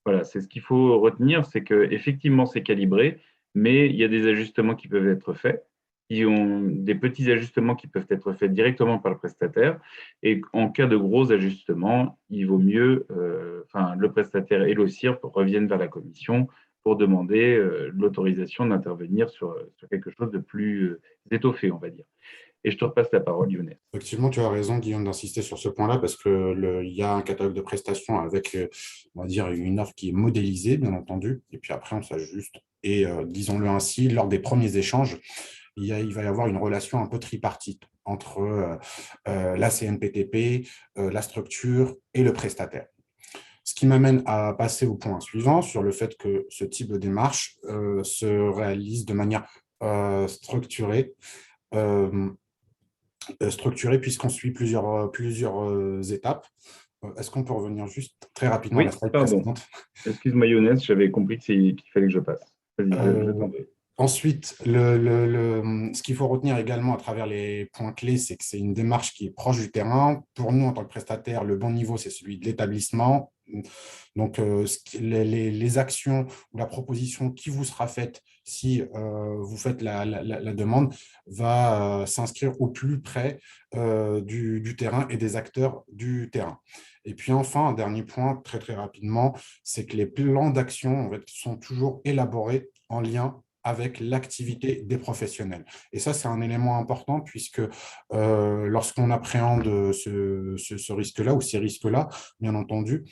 S1: Voilà, c'est ce qu'il faut retenir, c'est qu'effectivement, c'est calibré, mais il y a des ajustements qui peuvent être faits, des petits ajustements qui peuvent être faits directement par le prestataire. Et en cas de gros ajustements, il vaut mieux, le prestataire et l'OCIRP reviennent vers la commission pour demander l'autorisation d'intervenir sur quelque chose de plus étoffé, on va dire. Et je te repasse la parole, Younes.
S3: Effectivement, tu as raison, Guillaume, d'insister sur ce point-là parce qu'il y a un catalogue de prestations avec, on va dire, une offre qui est modélisée, bien entendu, et puis après, on s'ajuste. Et disons-le ainsi, lors des premiers échanges, il va y avoir une relation un peu tripartite entre la CNPTP, la structure et le prestataire. Ce qui m'amène à passer au point suivant sur le fait que ce type de démarche se réalise de manière structurée. Structuré puisqu'on suit plusieurs étapes. Est-ce qu'on peut revenir juste très rapidement à
S1: Oui,
S3: la slide
S1: pardon.
S3: précédente?
S1: Excuse-moi, Younes, j'avais compris qu'il fallait que je passe. Vas-y, je t'en prie.
S3: Ensuite, ce qu'il faut retenir également à travers les points clés, c'est que c'est une démarche qui est proche du terrain. Pour nous, en tant que prestataire, le bon niveau, c'est celui de l'établissement. Donc, les actions ou la proposition qui vous sera faite si vous faites la demande va s'inscrire au plus près du terrain et des acteurs du terrain. Et puis enfin, un dernier point, très très rapidement, c'est que les plans d'action en fait, sont toujours élaborés en lien avec l'activité des professionnels. Et ça, c'est un élément important puisque lorsqu'on appréhende ce risque-là ou ces risques-là, bien entendu,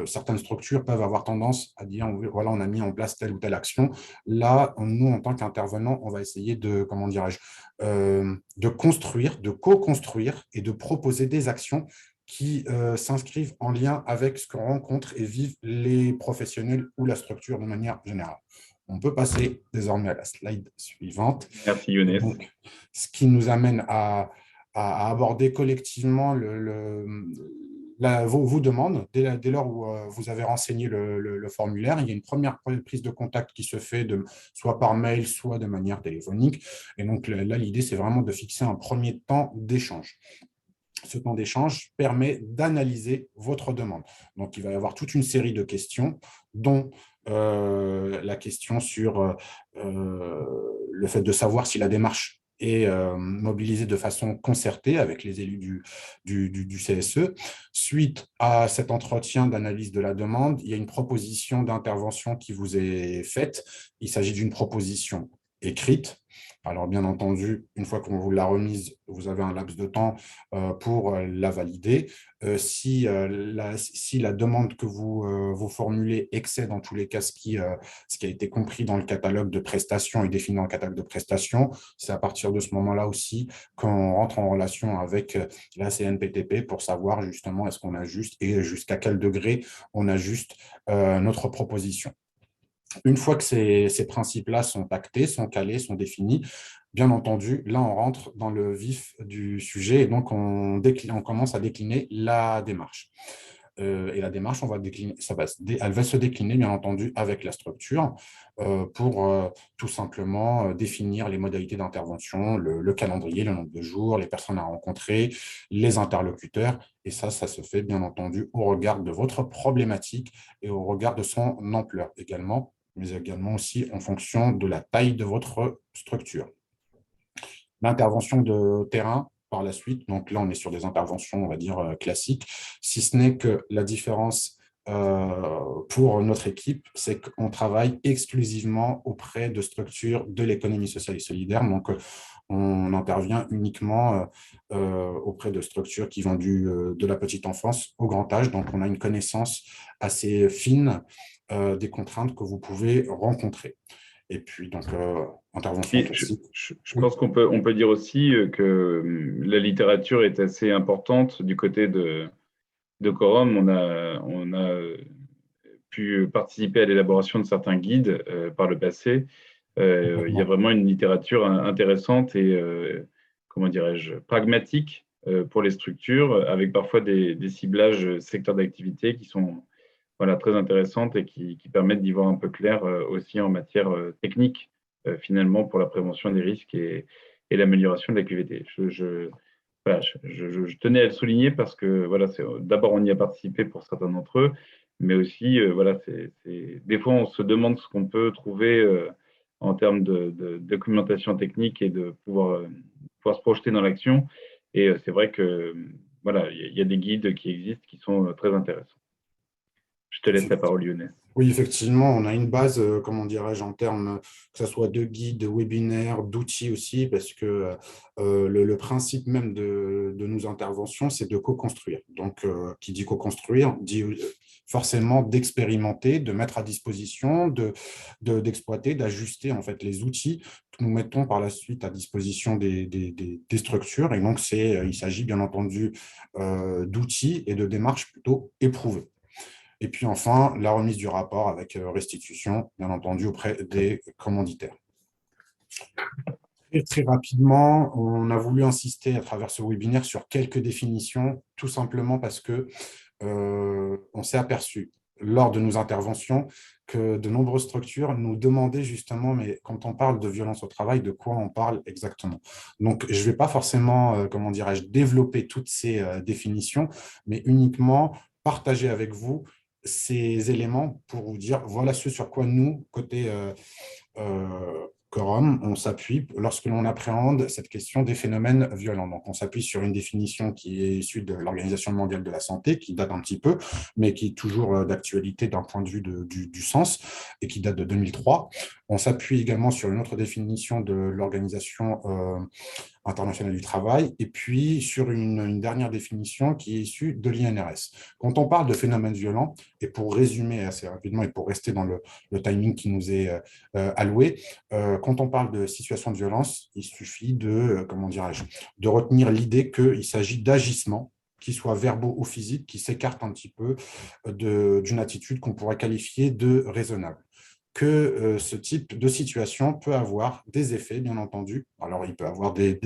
S3: certaines structures peuvent avoir tendance à dire, voilà, on a mis en place telle ou telle action. Là, nous, en tant qu'intervenants, on va essayer de, comment dirais-je, de construire, de co-construire et de proposer des actions qui s'inscrivent en lien avec ce que rencontrent et vivent les professionnels ou la structure de manière générale. On peut passer désormais à la slide suivante.
S1: Merci, Younes.
S3: Donc, ce qui nous amène à aborder collectivement vos demandes. Dès lors où vous avez renseigné le formulaire, il y a une première prise de contact qui se fait soit par mail, soit de manière téléphonique. Et donc là, l'idée, c'est vraiment de fixer un premier temps d'échange. Ce temps d'échange permet d'analyser votre demande. Donc, il va y avoir toute une série de questions, dont la question sur le fait de savoir si la démarche est mobilisée de façon concertée avec les élus du CSE. Suite à cet entretien d'analyse de la demande, il y a une proposition d'intervention qui vous est faite. Il s'agit d'une proposition écrite. Alors, bien entendu, une fois qu'on vous l'a remise, vous avez un laps de temps pour la valider. Si la demande que vous formulez excède en tous les cas ce qui a été compris dans le catalogue de prestations et défini dans le catalogue de prestations, c'est à partir de ce moment-là aussi qu'on rentre en relation avec la CNPTP pour savoir justement est-ce qu'on ajuste et jusqu'à quel degré on ajuste notre proposition. Une fois que ces principes-là sont actés, sont calés, sont définis, bien entendu, là, on rentre dans le vif du sujet et donc on commence à décliner la démarche. Et la démarche, on va décliner, elle va se décliner, bien entendu, avec la structure pour tout simplement définir les modalités d'intervention, le calendrier, le nombre de jours, les personnes à rencontrer, les interlocuteurs. Et ça se fait, bien entendu, au regard de votre problématique et au regard de son ampleur également, mais également aussi en fonction de la taille de votre structure. L'intervention de terrain, par la suite, donc là, on est sur des interventions, on va dire, classiques, si ce n'est que la différence pour notre équipe, c'est qu'on travaille exclusivement auprès de structures de l'économie sociale et solidaire. Donc, on intervient uniquement auprès de structures qui vont de la petite enfance au grand âge. Donc, on a une connaissance assez fine des contraintes que vous pouvez rencontrer. Et puis, donc, intervention
S1: Et
S3: classique.
S1: je pense on peut dire aussi que la littérature est assez importante du côté de Quorum. On a pu participer à l'élaboration de certains guides par le passé. Il y a vraiment une littérature intéressante et, comment dirais-je, pragmatique pour les structures, avec parfois des ciblages secteurs d'activité qui sont voilà, très intéressantes et qui permettent d'y voir un peu clair aussi en matière technique, finalement, pour la prévention des risques et l'amélioration de la QVT. Voilà, je tenais à le souligner parce que voilà, d'abord, on y a participé pour certains d'entre eux, mais aussi, voilà, des fois, on se demande ce qu'on peut trouver en termes de documentation technique et de pouvoir se projeter dans l'action. Et c'est vrai que voilà, il y a des guides qui existent qui sont très intéressants. Je te laisse la parole, Lionel.
S3: Oui, effectivement, on a une base, comment dirais-je, en termes, que ce soit de guides, de webinaires, d'outils aussi, parce que le principe même de nos interventions, c'est de co-construire. Donc, qui dit co-construire, dit forcément d'expérimenter, de mettre à disposition, d'exploiter, d'ajuster en fait les outils que nous mettons par la suite à disposition des structures. Et donc, il s'agit bien entendu d'outils et de démarches plutôt éprouvées. Et puis enfin, la remise du rapport avec restitution, bien entendu, auprès des commanditaires. Et très rapidement, on a voulu insister à travers ce webinaire sur quelques définitions, tout simplement parce que on s'est aperçu lors de nos interventions que de nombreuses structures nous demandaient justement, mais quand on parle de violence au travail, de quoi on parle exactement? Donc, je ne vais pas forcément, comment dirais-je, développer toutes ces définitions, mais uniquement partager avec vous ces éléments pour vous dire, voilà ce sur quoi nous, côté Quorum, on s'appuie lorsque l'on appréhende cette question des phénomènes violents. Donc, on s'appuie sur une définition qui est issue de l'Organisation mondiale de la santé, qui date un petit peu, mais qui est toujours d'actualité d'un point de vue du sens et qui date de 2003. On s'appuie également sur une autre définition de l'Organisation internationale du travail, et puis sur une dernière définition qui est issue de l'INRS. Quand on parle de phénomènes violents, et pour résumer assez rapidement et pour rester dans le timing qui nous est alloué, quand on parle de situation de violence, il suffit comment dirais-je, de retenir l'idée qu'il s'agit d'agissements qui soient verbaux ou physiques, qui s'écartent un petit peu d'une attitude qu'on pourrait qualifier de raisonnable. Que ce type de situation peut avoir des effets, bien entendu. Alors, il peut avoir des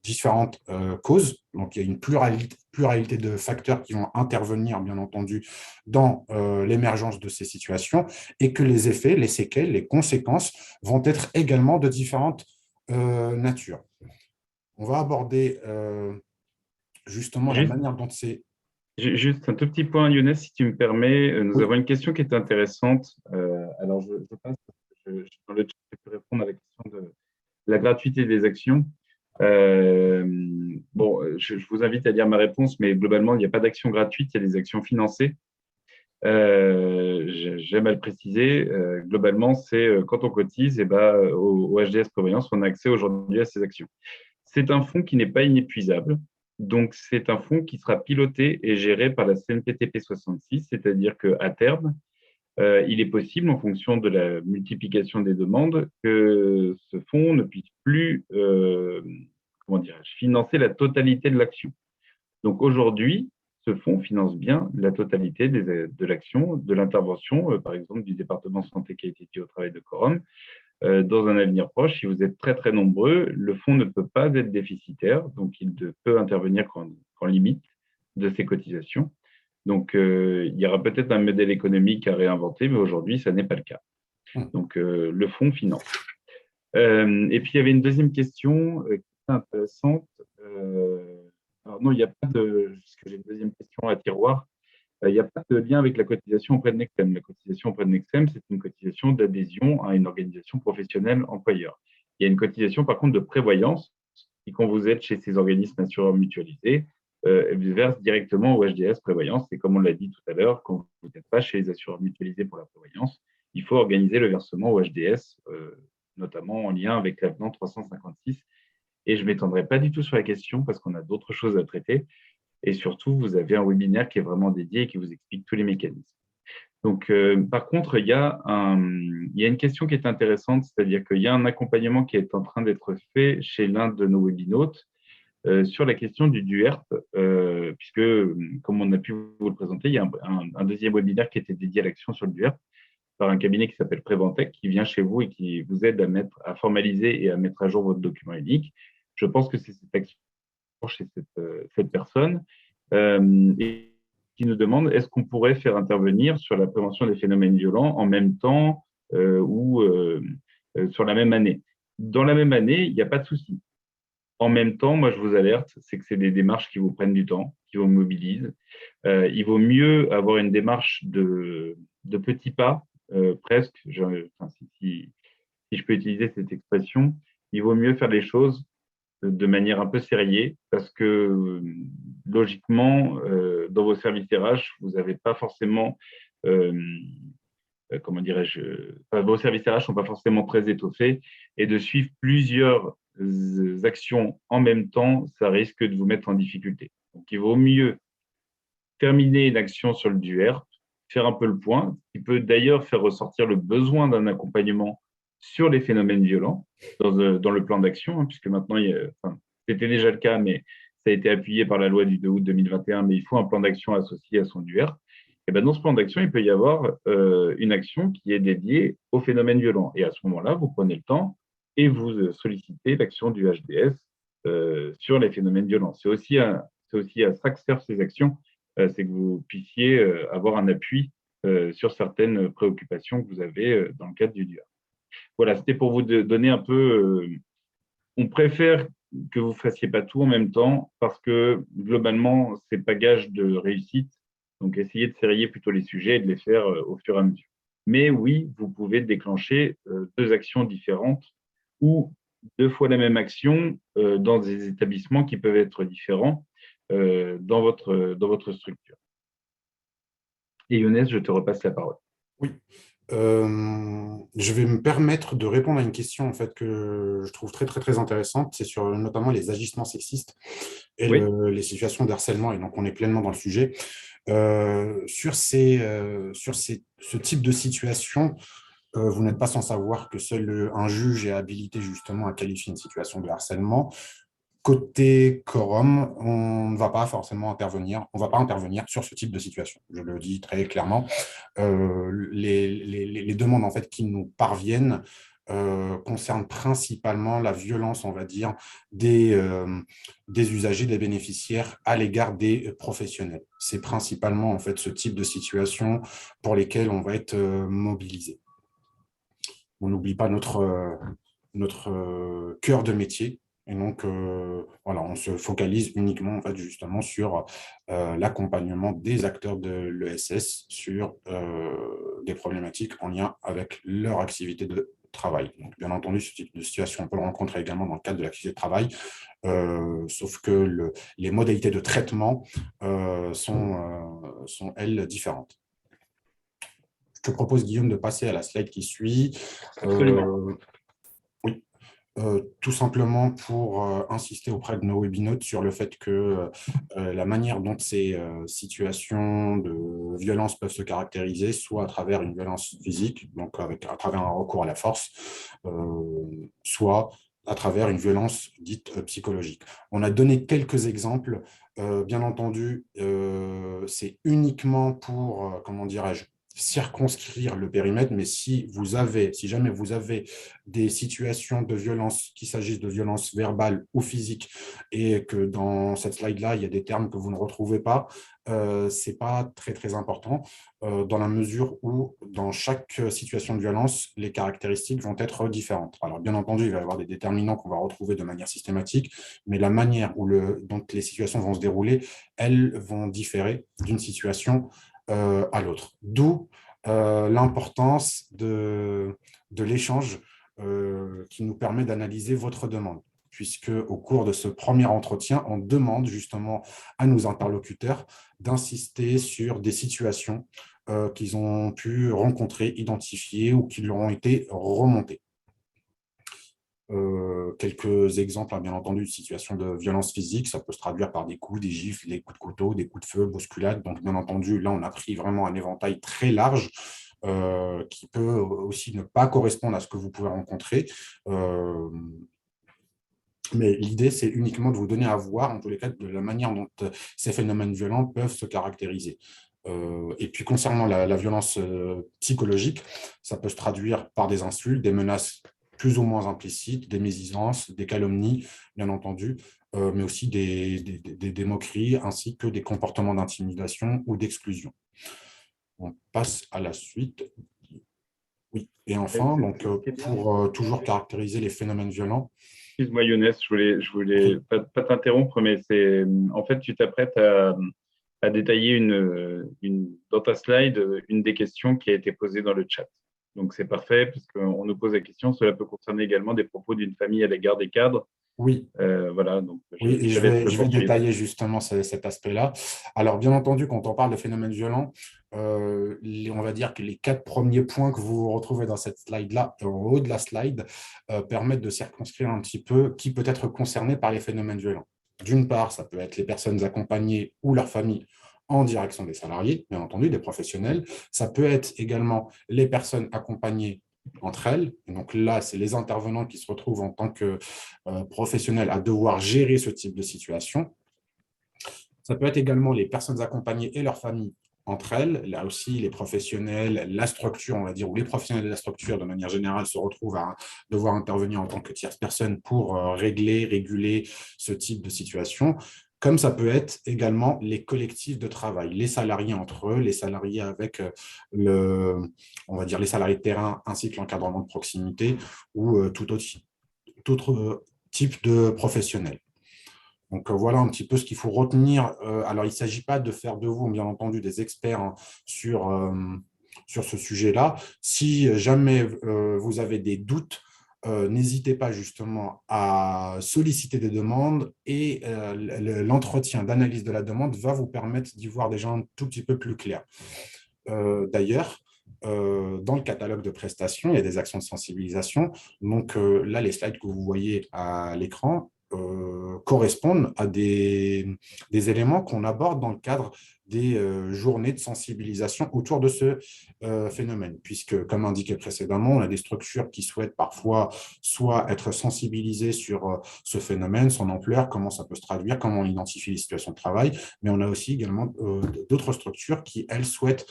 S3: différentes causes. Donc, il y a une pluralité de facteurs qui vont intervenir, bien entendu, dans l'émergence de ces situations et que les effets, les séquelles, les conséquences vont être également de différentes natures. On va aborder justement la manière dont c'est...
S1: Juste un tout petit point, Younes, si tu me permets. Nous
S3: Oui.
S1: avons une question qui est intéressante. Alors, je pense que dans le chat, je peux répondre à la question de la gratuité des actions. Bon, je vous invite à lire ma réponse, mais globalement, il n'y a pas d'action gratuite, il y a des actions financées. J'aime à le préciser. Globalement, c'est quand on cotise, et ben, au HDS Prévoyance, on a accès aujourd'hui à ces actions. C'est un fonds qui n'est pas inépuisable. Donc, c'est un fonds qui sera piloté et géré par la CNPTP 66, c'est-à-dire qu'à terme, il est possible, en fonction de la multiplication des demandes, que ce fonds ne puisse plus comment dirais-je, financer la totalité de l'action. Donc aujourd'hui, ce fonds finance bien la totalité de l'action, de l'intervention, par exemple, du département santé qualité de vie au travail de Corum. Dans un avenir proche, si vous êtes très, très nombreux, le fonds ne peut pas être déficitaire, donc il peut intervenir qu'en limite de ses cotisations. Donc, il y aura peut-être un modèle économique à réinventer, mais aujourd'hui, ça n'est pas le cas. Donc, le fonds finance. Et puis, il y avait une deuxième question qui est intéressante. Alors non, il n'y a pas de… Parce que j'ai une deuxième question à tiroir. Il n'y a pas de lien avec la cotisation auprès de Nexem. La cotisation auprès de Nexem, c'est une cotisation d'adhésion à une organisation professionnelle employeur. Il y a une cotisation, par contre, de prévoyance qui, quand vous êtes chez ces organismes assureurs mutualisés, verse directement au HDS prévoyance. Et comme on l'a dit tout à l'heure, quand vous n'êtes pas chez les assureurs mutualisés pour la prévoyance, il faut organiser le versement au HDS, notamment en lien avec l'avenant 356. Et je ne m'étendrai pas du tout sur la question parce qu'on a d'autres choses à traiter. Et surtout, vous avez un webinaire qui est vraiment dédié et qui vous explique tous les mécanismes. Donc, par contre, il y a une question qui est intéressante, c'est-à-dire qu'il y a un accompagnement qui est en train d'être fait chez l'un de nos webinautes sur la question du DUERP, puisque, comme on a pu vous le présenter, il y a un deuxième webinaire qui était dédié à l'action sur le DUERP par un cabinet qui s'appelle Préventec, qui vient chez vous et qui vous aide à formaliser et à mettre à jour votre document unique. Je pense que c'est cette action chez cette personne et qui nous demande est-ce qu'on pourrait faire intervenir sur la prévention des phénomènes violents en même temps ou sur la même année. Dans la même année, il n'y a pas de souci. En même temps, moi, je vous alerte, c'est que c'est des démarches qui vous prennent du temps, qui vous mobilisent. Il vaut mieux avoir une démarche de petits pas, presque, si je peux utiliser cette expression, il vaut mieux faire les choses de manière un peu sérieux, parce que logiquement, dans vos services RH, vous n'avez pas forcément, comment dirais-je, vos services RH ne sont pas forcément très étoffés, et de suivre plusieurs actions en même temps, ça risque de vous mettre en difficulté. Donc, il vaut mieux terminer une action sur le DUERP, faire un peu le point, qui peut d'ailleurs faire ressortir le besoin d'un accompagnement sur les phénomènes violents dans le plan d'action, hein, puisque maintenant, c'était déjà le cas, mais ça a été appuyé par la loi du 2 août 2021, mais il faut un plan d'action associé à son DUERP. Et ben, dans ce plan d'action, il peut y avoir une action qui est dédiée aux phénomènes violents. Et à ce moment-là, vous prenez le temps et vous sollicitez l'action du HDS sur les phénomènes violents. C'est aussi à ça que servent ces actions, c'est que vous puissiez avoir un appui sur certaines préoccupations que vous avez dans le cadre du DUERP. Voilà, c'était pour vous donner un peu… on préfère que vous ne fassiez pas tout en même temps parce que globalement, ce n'est pas gage de réussite. Donc, essayez de serrer plutôt les sujets et de les faire au fur et à mesure. Mais oui, vous pouvez déclencher deux actions différentes ou deux fois la même action dans des établissements qui peuvent être différents dans votre structure. Et Younes, je te repasse la parole.
S3: Oui. Je vais me permettre de répondre à une question en fait, que je trouve très, très, très intéressante. C'est sur notamment les agissements sexistes et
S1: Oui.
S3: les situations de harcèlement. Et donc, on est pleinement dans le sujet. Sur ce type de situation, vous n'êtes pas sans savoir que seul un juge est habilité justement à qualifier une situation de harcèlement. Côté Corum, on ne va pas forcément intervenir, on ne va pas intervenir sur ce type de situation. Je le dis très clairement. Les demandes en fait, qui nous parviennent concernent principalement la violence, on va dire, des usagers, des bénéficiaires à l'égard des professionnels. C'est principalement en fait, ce type de situation pour lesquelles on va être mobilisé. On n'oublie pas notre cœur de métier. Et donc, voilà, on se focalise uniquement, en fait, justement, sur l'accompagnement des acteurs de l'ESS sur des problématiques en lien avec leur activité de travail. Donc, bien entendu, ce type de situation, on peut le rencontrer également dans le cadre de l'activité de travail, sauf que les modalités de traitement sont, elles, différentes. Je te propose, Guillaume, de passer à la slide qui suit.
S1: Absolument.
S3: Oui. Tout simplement pour insister auprès de nos webinautes sur le fait que la manière dont ces situations de violence peuvent se caractériser, soit à travers une violence physique, donc à travers un recours à la force, soit à travers une violence dite psychologique. On a donné quelques exemples. Bien entendu, c'est uniquement pour, comment dirais-je, circonscrire le périmètre, mais si jamais vous avez des situations de violence, qu'il s'agisse de violence verbale ou physique, et que dans cette slide-là, il y a des termes que vous ne retrouvez pas, ce n'est pas très, très important, dans la mesure où, dans chaque situation de violence, les caractéristiques vont être différentes. Alors, bien entendu, il va y avoir des déterminants qu'on va retrouver de manière systématique, mais la manière dont les situations vont se dérouler, elles vont différer d'une situation à l'autre. D'où l'importance de l'échange qui nous permet d'analyser votre demande, puisque au cours de ce premier entretien, on demande justement à nos interlocuteurs d'insister sur des situations qu'ils ont pu rencontrer, identifier ou qui leur ont été remontées. Quelques exemples, bien entendu, de situations de violence physique, ça peut se traduire par des coups, des gifles, des coups de couteau, des coups de feu, bousculades. Donc, bien entendu, là, on a pris vraiment un éventail très large qui peut aussi ne pas correspondre à ce que vous pouvez rencontrer. Mais l'idée, c'est uniquement de vous donner à voir, en tous les cas, de la manière dont ces phénomènes violents peuvent se caractériser. Et puis, concernant la violence psychologique, ça peut se traduire par des insultes, des menaces plus ou moins implicites, des médisances, des calomnies, bien entendu, mais aussi des moqueries, ainsi que des comportements d'intimidation ou d'exclusion. On passe à la suite. Oui. Et enfin, donc, pour toujours caractériser les phénomènes violents.
S1: Excuse-moi, Younes, je voulais pas t'interrompre, mais en fait, tu t'apprêtes à détailler dans ta slide une des questions qui a été posée dans le chat. Donc, c'est parfait, puisqu'on nous pose la question. Cela peut concerner également des propos d'une famille à l'égard des cadres.
S3: Oui.
S1: Voilà, donc
S3: oui, et je vais détailler justement cet aspect-là. Alors, bien entendu, quand on parle de phénomènes violents, on va dire que les 4 premiers points que vous retrouvez dans cette slide-là, en haut de la slide, permettent de circonscrire un petit peu qui peut être concerné par les phénomènes violents. D'une part, ça peut être les personnes accompagnées ou leur famille en direction des salariés, bien entendu, des professionnels. Ça peut être également les personnes accompagnées entre elles. Et donc là, c'est les intervenants qui se retrouvent en tant que professionnels à devoir gérer ce type de situation. Ça peut être également les personnes accompagnées et leurs familles entre elles. Là aussi, les professionnels, la structure, on va dire, ou les professionnels de la structure, de manière générale, se retrouvent à devoir intervenir en tant que tierce personne pour réguler ce type de situation. Comme ça peut être également les collectifs de travail, les salariés entre eux, les salariés avec on va dire, les salariés de terrain, ainsi que l'encadrement de proximité ou tout autre type de professionnels. Donc, voilà un petit peu ce qu'il faut retenir. Alors, il ne s'agit pas de faire de vous, bien entendu, des experts sur ce sujet-là. Si jamais vous avez des doutes, n'hésitez pas justement à solliciter des demandes et l'entretien d'analyse de la demande va vous permettre d'y voir déjà un tout petit peu plus clair. D'ailleurs, dans le catalogue de prestations, il y a des actions de sensibilisation. Donc là, les slides que vous voyez à l'écran correspondent à des éléments qu'on aborde dans le cadre des journées de sensibilisation autour de ce phénomène, puisque, comme indiqué précédemment, on a des structures qui souhaitent parfois soit être sensibilisées sur ce phénomène, son ampleur, comment ça peut se traduire, comment on identifie les situations de travail, mais on a aussi également d'autres structures qui, elles, souhaitent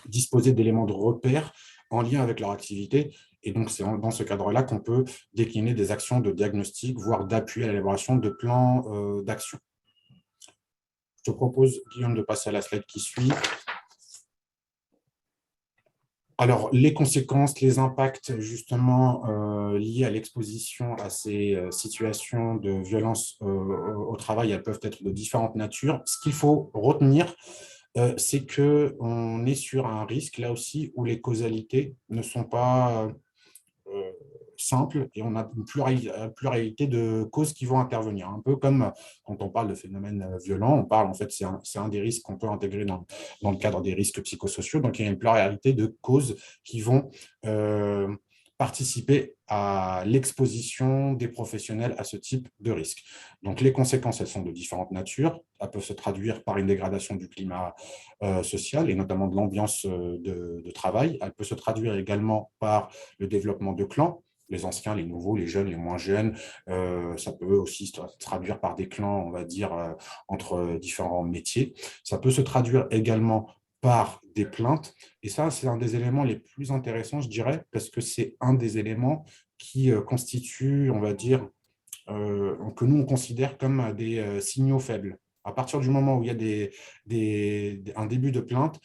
S3: disposer d'éléments de repère en lien avec leur activité. Et donc, c'est dans ce cadre-là qu'on peut décliner des actions de diagnostic, voire d'appui à l'élaboration de plans d'action. Je te propose, Guillaume, de passer à la slide qui suit. Alors, les conséquences, les impacts, justement, liés à l'exposition à ces situations de violence au travail, elles peuvent être de différentes natures. Ce qu'il faut retenir, c'est qu'on est sur un risque, là aussi, où les causalités ne sont pas simples et on a une pluralité de causes qui vont intervenir. Un peu comme quand on parle de phénomènes violents, on parle, en fait, c'est un des risques qu'on peut intégrer dans le cadre des risques psychosociaux. Donc, il y a une pluralité de causes qui vont participer à l'exposition des professionnels à ce type de risque. Donc, les conséquences, elles sont de différentes natures. Elles peuvent se traduire par une dégradation du climat social et notamment de l'ambiance de travail. Elles peuvent se traduire également par le développement de clans, les anciens, les nouveaux, les jeunes, les moins jeunes. Ça peut aussi se traduire par des clans, on va dire, entre différents métiers. Ça peut se traduire également par des plaintes. Et ça, c'est un des éléments les plus intéressants, je dirais, parce que c'est un des éléments qui constitue, on va dire, que nous, on considère comme des signaux faibles. À partir du moment où il y a un début de plainte,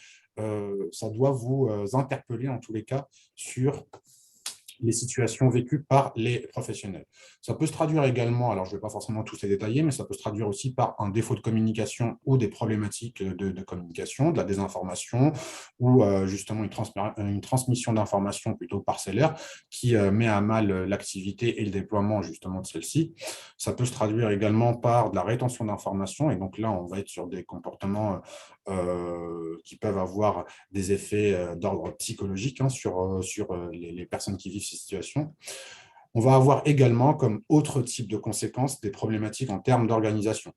S3: ça doit vous interpeller, en tous les cas, sur les situations vécues par les professionnels. Ça peut se traduire également, alors je ne vais pas forcément tous les détailler, mais ça peut se traduire aussi par un défaut de communication ou des problématiques de communication, de la désinformation ou justement une transmission d'informations plutôt parcellaire qui met à mal l'activité et le déploiement justement de celle-ci. Ça peut se traduire également par de la rétention d'informations et donc là, on va être sur des comportements qui peuvent avoir des effets d'ordre psychologique sur les personnes qui vivent ces situations. On va avoir également comme autre type de conséquences des problématiques en termes d'organisation.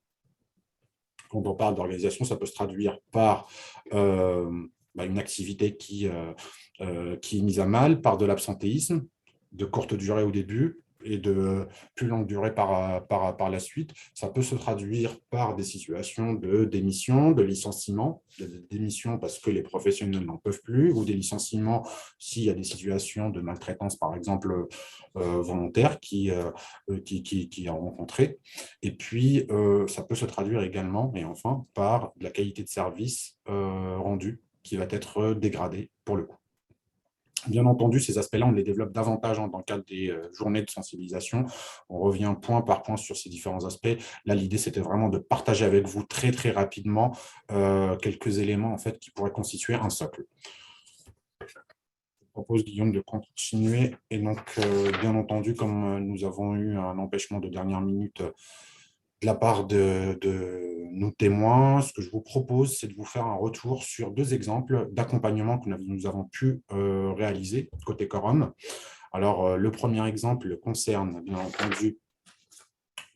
S3: Quand on parle d'organisation, ça peut se traduire par une activité qui est mise à mal, par de l'absentéisme de courte durée au début et de plus longue durée par la suite. Ça peut se traduire par des situations de démission, de licenciement, de démission parce que les professionnels n'en peuvent plus, ou des licenciements s'il y a des situations de maltraitance, par exemple, volontaire qui a rencontré. Et puis, ça peut se traduire également, et enfin, par de la qualité de service rendue qui va être dégradée pour le coup. Bien entendu, ces aspects-là, on les développe davantage dans le cadre des journées de sensibilisation. On revient point par point sur ces différents aspects. Là, l'idée, c'était vraiment de partager avec vous très, très rapidement quelques éléments en fait, qui pourraient constituer un socle. Je propose, Guillaume, de continuer. Et donc, bien entendu, comme nous avons eu un empêchement de dernière minute de la part de nos témoins, ce que je vous propose, c'est de vous faire un retour sur 2 exemples d'accompagnement que nous avons pu réaliser côté Corum. Alors, le premier exemple concerne, bien entendu,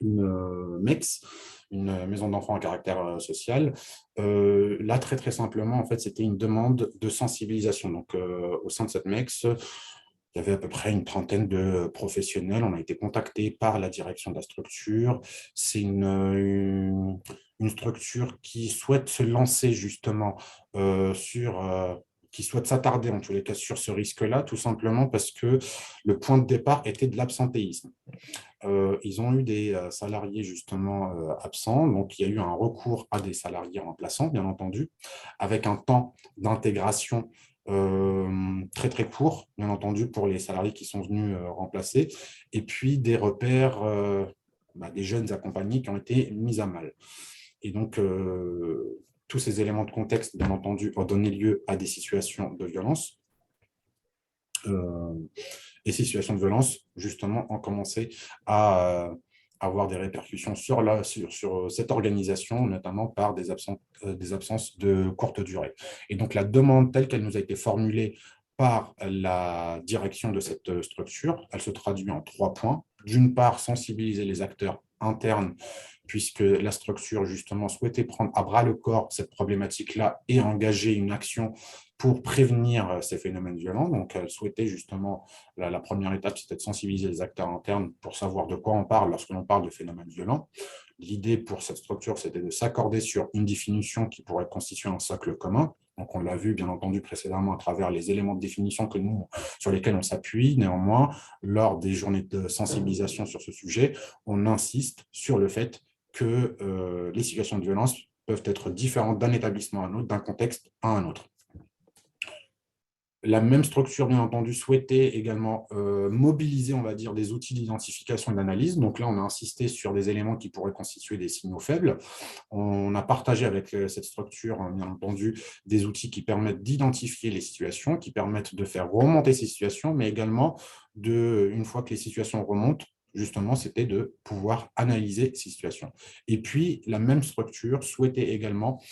S3: une MEX, une maison d'enfants à caractère social. Là, très, très simplement, en fait, c'était une demande de sensibilisation. Donc, au sein de cette MEX, il y avait à peu près une trentaine de professionnels. On a été contactés par la direction de la structure. C'est une structure qui souhaite se lancer justement qui souhaite s'attarder en tous les cas sur ce risque-là, tout simplement parce que le point de départ était de l'absentéisme. Ils ont eu des salariés justement absents, donc il y a eu un recours à des salariés remplaçants, bien entendu, avec un temps d'intégration très très court, bien entendu, pour les salariés qui sont venus remplacer, et puis des repères des jeunes accompagnés qui ont été mis à mal. Et donc, tous ces éléments de contexte, bien entendu, ont donné lieu à des situations de violence. Et ces situations de violence, justement, ont commencé à avoir des répercussions sur cette organisation, notamment par des absences de courte durée. Et donc, la demande telle qu'elle nous a été formulée par la direction de cette structure, elle se traduit en 3 points. D'une part, sensibiliser les acteurs internes, puisque la structure, justement, souhaitait prendre à bras le corps cette problématique-là et engager une action pour prévenir ces phénomènes violents. Donc, elle souhaitait justement, la première étape, c'était de sensibiliser les acteurs internes pour savoir de quoi on parle lorsque l'on parle de phénomènes violents. L'idée pour cette structure, c'était de s'accorder sur une définition qui pourrait constituer un socle commun. Donc, on l'a vu, bien entendu, précédemment à travers les éléments de définition sur lesquels on s'appuie. Néanmoins, lors des journées de sensibilisation sur ce sujet, on insiste sur le fait que les situations de violence peuvent être différentes d'un établissement à un autre, d'un contexte à un autre. La même structure, bien entendu, souhaitait également mobiliser, on va dire, des outils d'identification et d'analyse. Donc là, on a insisté sur des éléments qui pourraient constituer des signaux faibles. On a partagé avec cette structure, bien entendu, des outils qui permettent d'identifier les situations, qui permettent de faire remonter ces situations, mais également, une fois que les situations remontent, justement, c'était de pouvoir analyser ces situations. Et puis, la même structure souhaitait également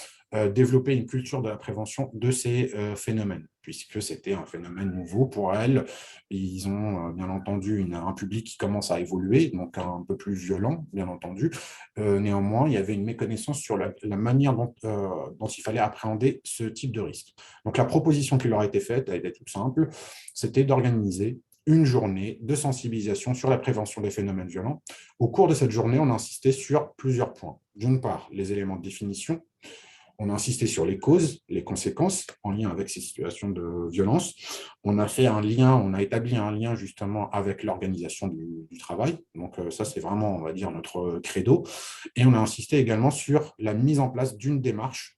S3: développer une culture de la prévention de ces phénomènes, puisque c'était un phénomène nouveau pour elles. Ils ont bien entendu un public qui commence à évoluer, donc un peu plus violent, bien entendu. Néanmoins, il y avait une méconnaissance sur la manière dont il fallait appréhender ce type de risque. Donc la proposition qui leur a été faite, elle était toute simple, c'était d'organiser une journée de sensibilisation sur la prévention des phénomènes violents. Au cours de cette journée, on a insisté sur plusieurs points. D'une part, les éléments de définition. On a insisté sur les causes, les conséquences en lien avec ces situations de violence. On a établi un lien justement avec l'organisation du travail. Donc ça, c'est vraiment, on va dire, notre credo. Et on a insisté également sur la mise en place d'une démarche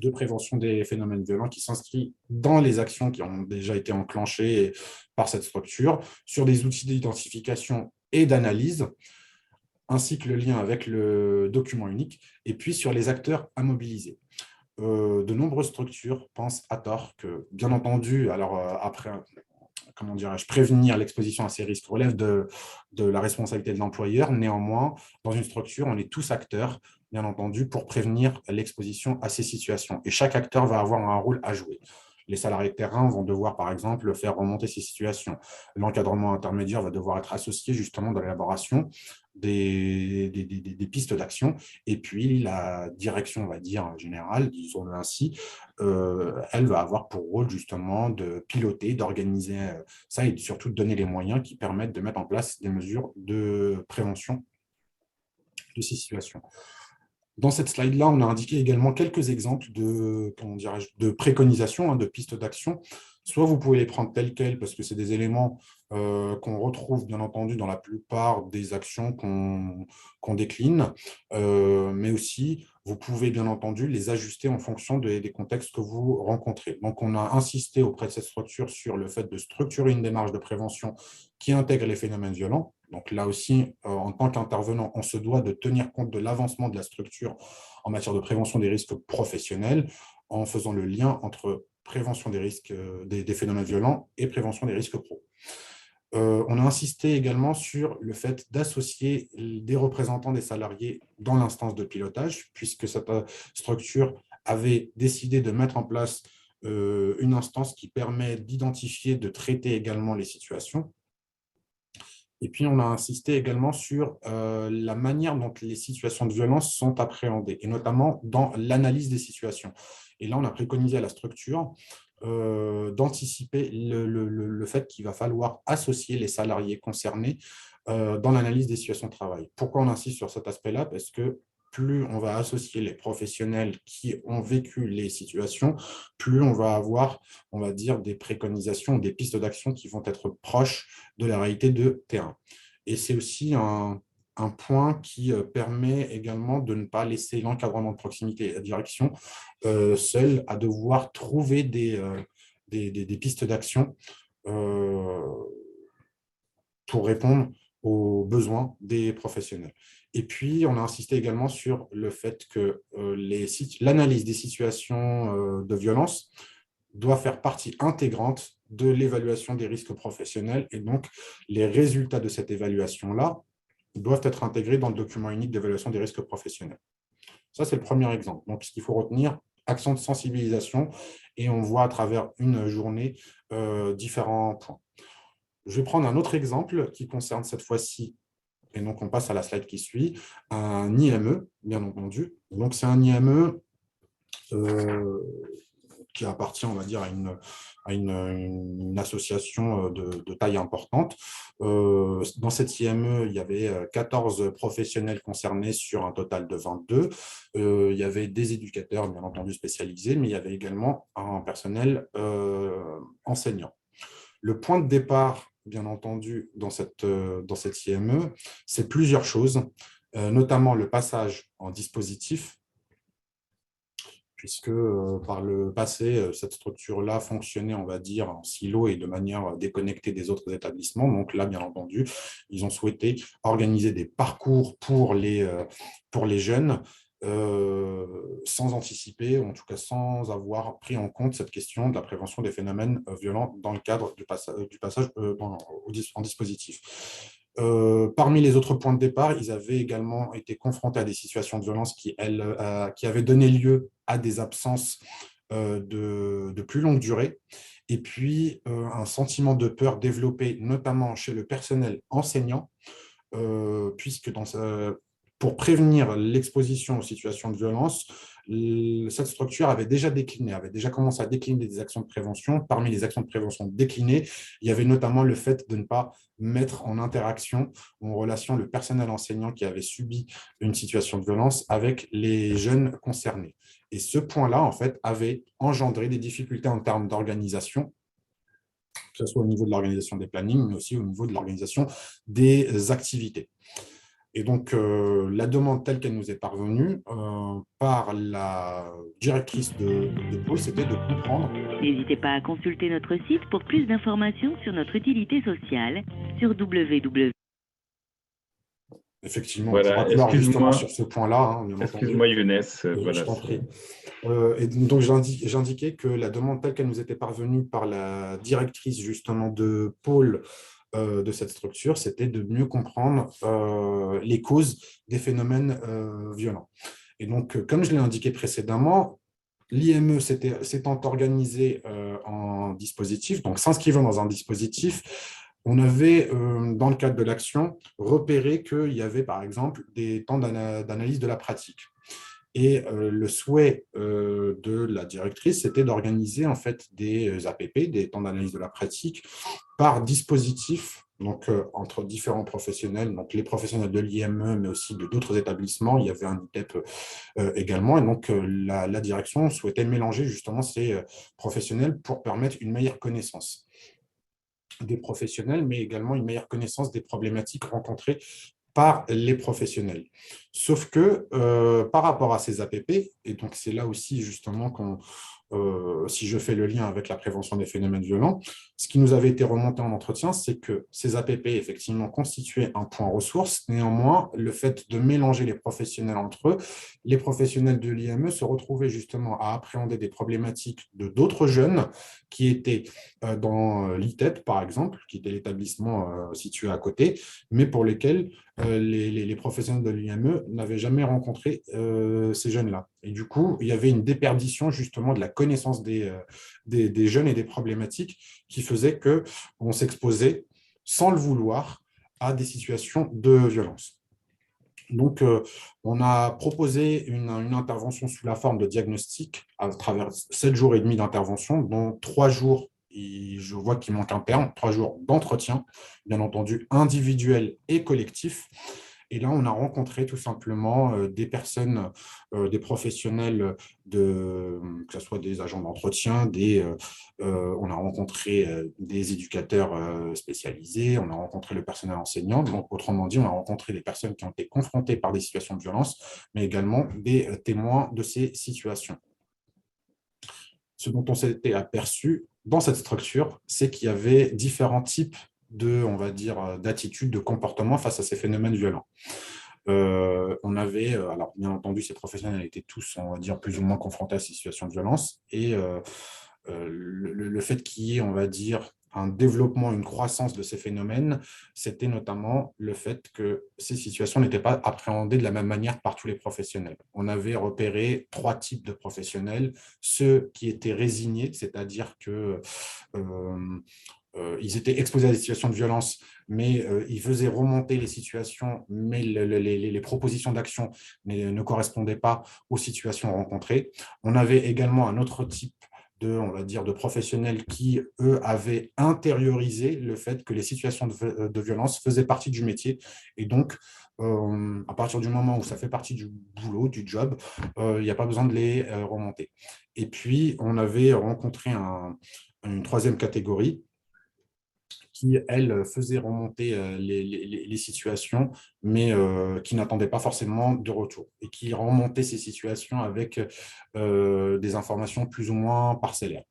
S3: de prévention des phénomènes violents qui s'inscrit dans les actions qui ont déjà été enclenchées par cette structure, sur des outils d'identification et d'analyse, ainsi que le lien avec le document unique, et puis sur les acteurs à mobiliser. De nombreuses structures pensent à tort que, bien entendu, alors après, comment dirais-je, prévenir l'exposition à ces risques relève de la responsabilité de l'employeur. Néanmoins, dans une structure, on est tous acteurs, bien entendu, pour prévenir l'exposition à ces situations. Et chaque acteur va avoir un rôle à jouer. Les salariés de terrain vont devoir, par exemple, faire remonter ces situations. L'encadrement intermédiaire va devoir être associé justement dans l'élaboration des pistes d'action. Et puis, la direction, on va dire, générale, disons-le ainsi, elle va avoir pour rôle justement de piloter, d'organiser ça et surtout de donner les moyens qui permettent de mettre en place des mesures de prévention de ces situations. Dans cette slide-là, on a indiqué également quelques exemples de préconisations, de pistes d'action. Soit vous pouvez les prendre telles quelles, parce que c'est des éléments qu'on retrouve, bien entendu, dans la plupart des actions qu'on décline, mais aussi, vous pouvez, bien entendu, les ajuster en fonction des contextes que vous rencontrez. Donc, on a insisté auprès de cette structure sur le fait de structurer une démarche de prévention qui intègre les phénomènes violents. Donc là aussi, en tant qu'intervenant, on se doit de tenir compte de l'avancement de la structure en matière de prévention des risques professionnels, en faisant le lien entre prévention des risques des phénomènes violents et prévention des risques pro. On a insisté également sur le fait d'associer des représentants des salariés dans l'instance de pilotage, puisque cette structure avait décidé de mettre en place une instance qui permet d'identifier, de traiter également les situations. Et puis, on a insisté également sur la manière dont les situations de violence sont appréhendées, et notamment dans l'analyse des situations. Et là, on a préconisé à la structure d'anticiper le fait qu'il va falloir associer les salariés concernés dans l'analyse des situations de travail. Pourquoi on insiste sur cet aspect-là? Parce que plus on va associer les professionnels qui ont vécu les situations, plus on va avoir, on va dire, des préconisations, des pistes d'action qui vont être proches de la réalité de terrain. Et c'est aussi un point qui permet également de ne pas laisser l'encadrement de proximité et la direction seul à devoir trouver des pistes d'action pour répondre aux besoins des professionnels. Et puis, on a insisté également sur le fait que l'analyse des situations de violence doit faire partie intégrante de l'évaluation des risques professionnels, et donc les résultats de cette évaluation-là doivent être intégrés dans le document unique d'évaluation des risques professionnels. Ça, c'est le premier exemple. Donc, ce qu'il faut retenir, action de sensibilisation, et on voit à travers une journée différents points. Je vais prendre un autre exemple qui concerne cette fois-ci, et donc on passe à la slide qui suit, un IME, bien entendu. Donc, c'est un IME qui appartient, on va dire, à une association de taille importante. Dans cette IME, il y avait 14 professionnels concernés sur un total de 22. Il y avait des éducateurs, bien entendu, spécialisés, mais il y avait également un personnel enseignant. Le point de départ, bien entendu, dans cette IME, c'est plusieurs choses, notamment le passage en dispositif, puisque par le passé, cette structure-là fonctionnait, on va dire, en silo et de manière déconnectée des autres établissements. Donc là, bien entendu, ils ont souhaité organiser des parcours pour les jeunes, sans anticiper, ou en tout cas sans avoir pris en compte cette question de la prévention des phénomènes violents dans le cadre du passage en dispositif. Parmi les autres points de départ, ils avaient également été confrontés à des situations de violence qui avaient donné lieu à des absences de plus longue durée, et puis un sentiment de peur développé notamment chez le personnel enseignant, puisque pour prévenir l'exposition aux situations de violence, cette structure avait déjà décliné, avait déjà commencé à décliner des actions de prévention. Parmi les actions de prévention déclinées, il y avait notamment le fait de ne pas mettre en interaction, en relation, le personnel enseignant qui avait subi une situation de violence avec les jeunes concernés. Et ce point-là, en fait, avait engendré des difficultés en termes d'organisation, que ce soit au niveau de l'organisation des plannings, mais aussi au niveau de l'organisation des activités. Et donc, la demande telle qu'elle nous est parvenue par la directrice de pôle, c'était de comprendre.
S5: N'hésitez pas à consulter notre site pour plus d'informations sur notre utilité sociale sur www.
S3: Effectivement,
S1: Voilà,
S3: on pourra clore justement sur ce point-là. Hein,
S1: excuse-moi, Younes. Voilà,
S3: je t'en prie. Et donc, j'indiquais que la demande telle qu'elle nous était parvenue par la directrice justement de pôle de cette structure, c'était de mieux comprendre les causes des phénomènes violents. Et donc, comme je l'ai indiqué précédemment, l'IME s'étant organisé en dispositif, donc s'inscrivant dans un dispositif, on avait, dans le cadre de l'action, repéré qu'il y avait, par exemple, des temps d'analyse de la pratique. Et le souhait de la directrice, c'était d'organiser en fait des APP, des temps d'analyse de la pratique, par dispositif, donc entre différents professionnels, donc les professionnels de l'IME, mais aussi de d'autres établissements. Il y avait un ITEP également. Et donc la direction souhaitait mélanger justement ces professionnels pour permettre une meilleure connaissance des professionnels, mais également une meilleure connaissance des problématiques rencontrées par les professionnels. Sauf que par rapport à ces APP, et donc c'est là aussi justement si je fais le lien avec la prévention des phénomènes violents, ce qui nous avait été remonté en entretien, c'est que ces APP effectivement constituaient un point ressource. Néanmoins, le fait de mélanger les professionnels entre eux, les professionnels de l'IME se retrouvaient justement à appréhender des problématiques de d'autres jeunes qui étaient dans l'ITEP, par exemple, qui était l'établissement situé à côté, mais pour lesquels les professionnels de l'IME n'avaient jamais rencontré ces jeunes-là. Et du coup, il y avait une déperdition justement de la connaissance des jeunes et des problématiques qui faisait qu'on s'exposait, sans le vouloir, à des situations de violence. Donc, on a proposé une intervention sous la forme de diagnostic à travers 7 jours et demi d'intervention, dont 3 jours, et je vois qu'il manque un terme, 3 jours d'entretien, bien entendu individuel et collectif. Et là, on a rencontré tout simplement des personnes, des professionnels, que ce soit des agents d'entretien, on a rencontré des éducateurs spécialisés, on a rencontré le personnel enseignant. Donc, autrement dit, on a rencontré des personnes qui ont été confrontées par des situations de violence, mais également des témoins de ces situations. Ce dont on s'était aperçu dans cette structure, c'est qu'il y avait différents types on va dire, d'attitudes, de comportements face à ces phénomènes violents. On avait, alors bien entendu, ces professionnels étaient tous, on va dire, plus ou moins confrontés à ces situations de violence, et le fait qu'il y ait, on va dire, un développement, une croissance de ces phénomènes, c'était notamment le fait que ces situations n'étaient pas appréhendées de la même manière par tous les professionnels. On avait repéré 3 types de professionnels, ceux qui étaient résignés, c'est-à-dire que ils étaient exposés à des situations de violence, mais ils faisaient remonter les situations, mais les propositions d'action ne correspondaient pas aux situations rencontrées. On avait également un autre type on va dire, de professionnels qui, eux, avaient intériorisé le fait que les situations de violence faisaient partie du métier. Et donc, à partir du moment où ça fait partie du boulot, du job, il n'y a pas besoin de les remonter. Et puis, on avait rencontré une 3e catégorie qui, elle, faisait remonter les situations, mais qui n'attendait pas forcément de retour, et qui remontait ces situations avec des informations plus ou moins parcellaires.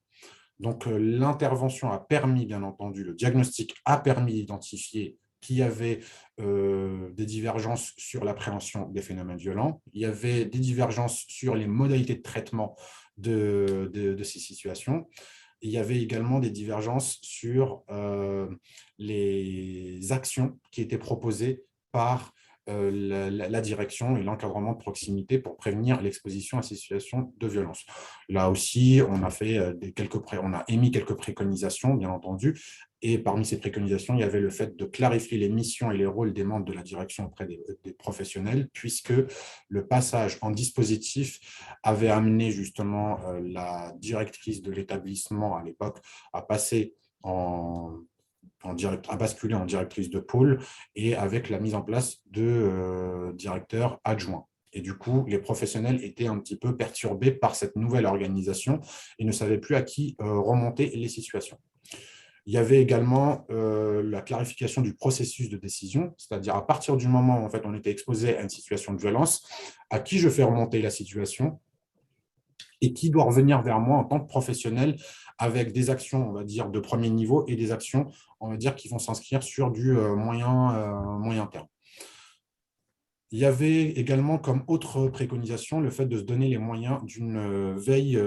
S3: Donc, l'intervention a permis, bien entendu, le diagnostic a permis d'identifier qu'il y avait des divergences sur l'appréhension des phénomènes violents, il y avait des divergences sur les modalités de traitement de ces situations. Il y avait également des divergences sur les actions qui étaient proposées par la direction et l'encadrement de proximité pour prévenir l'exposition à ces situations de violence. Là aussi, on a émis quelques préconisations, bien entendu, et parmi ces préconisations, il y avait le fait de clarifier les missions et les rôles des membres de la direction auprès des professionnels, puisque le passage en dispositif avait amené justement la directrice de l'établissement à l'époque à passer à basculer en directrice de pôle et avec la mise en place de directeurs adjoints. Et du coup, les professionnels étaient un petit peu perturbés par cette nouvelle organisation et ne savaient plus à qui remonter les situations. Il y avait également la clarification du processus de décision, c'est-à-dire à partir du moment où en fait, on était exposé à une situation de violence, à qui je fais remonter la situation et qui doit revenir vers moi en tant que professionnel avec des actions, on va dire, de premier niveau et des actions, on va dire, qui vont s'inscrire sur du moyen terme. Il y avait également comme autre préconisation le fait de se donner les moyens d'une veille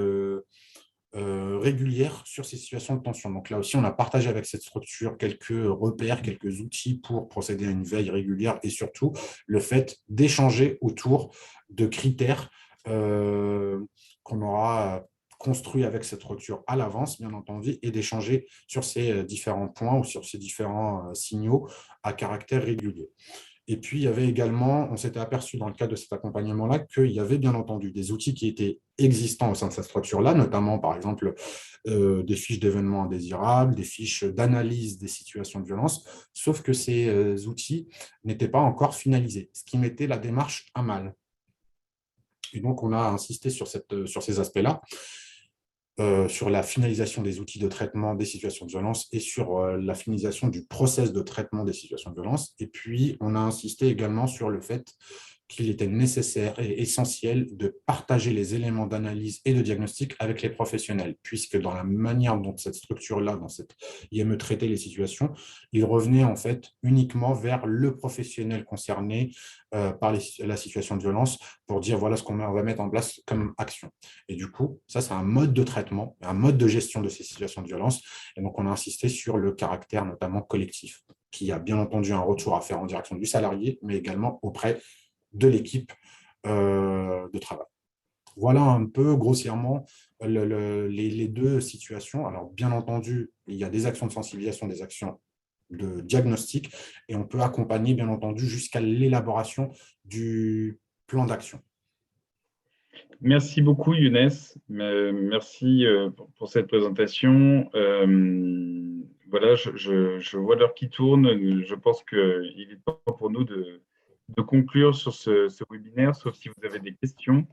S3: régulière sur ces situations de tension. Donc là aussi, on a partagé avec cette structure quelques repères, quelques outils pour procéder à une veille régulière et surtout le fait d'échanger autour de critères qu'on aura construits avec cette structure à l'avance, bien entendu, et d'échanger sur ces différents points ou sur ces différents signaux à caractère régulier. Et puis, il y avait également, on s'était aperçu dans le cadre de cet accompagnement-là qu'il y avait bien entendu des outils qui étaient existants au sein de cette structure-là, notamment, par exemple, des fiches d'événements indésirables, des fiches d'analyse des situations de violence, sauf que ces outils n'étaient pas encore finalisés, ce qui mettait la démarche à mal. Et donc, on a insisté sur ces aspects-là. Sur la finalisation des outils de traitement des situations de violence et sur la finalisation du process de traitement des situations de violence. Et puis, on a insisté également sur le fait qu'il était nécessaire et essentiel de partager les éléments d'analyse et de diagnostic avec les professionnels, puisque dans la manière dont cette structure-là, dans cette IME traitait les situations, il revenait en fait uniquement vers le professionnel concerné par la situation de violence pour dire voilà ce qu'on va mettre en place comme action. Et du coup, ça c'est un mode de traitement, un mode de gestion de ces situations de violence. Et donc on a insisté sur le caractère notamment collectif, qui a bien entendu un retour à faire en direction du salarié, mais également auprès de l'équipe de travail. Voilà un peu grossièrement les deux situations. Alors, bien entendu, il y a des actions de sensibilisation, des actions de diagnostic, et on peut accompagner, bien entendu, jusqu'à l'élaboration du plan d'action.
S1: Merci beaucoup, Younes. Merci pour cette présentation. Voilà, je vois l'heure qui tourne. Je pense qu'il est temps pour nous de conclure sur ce webinaire, sauf si vous avez des questions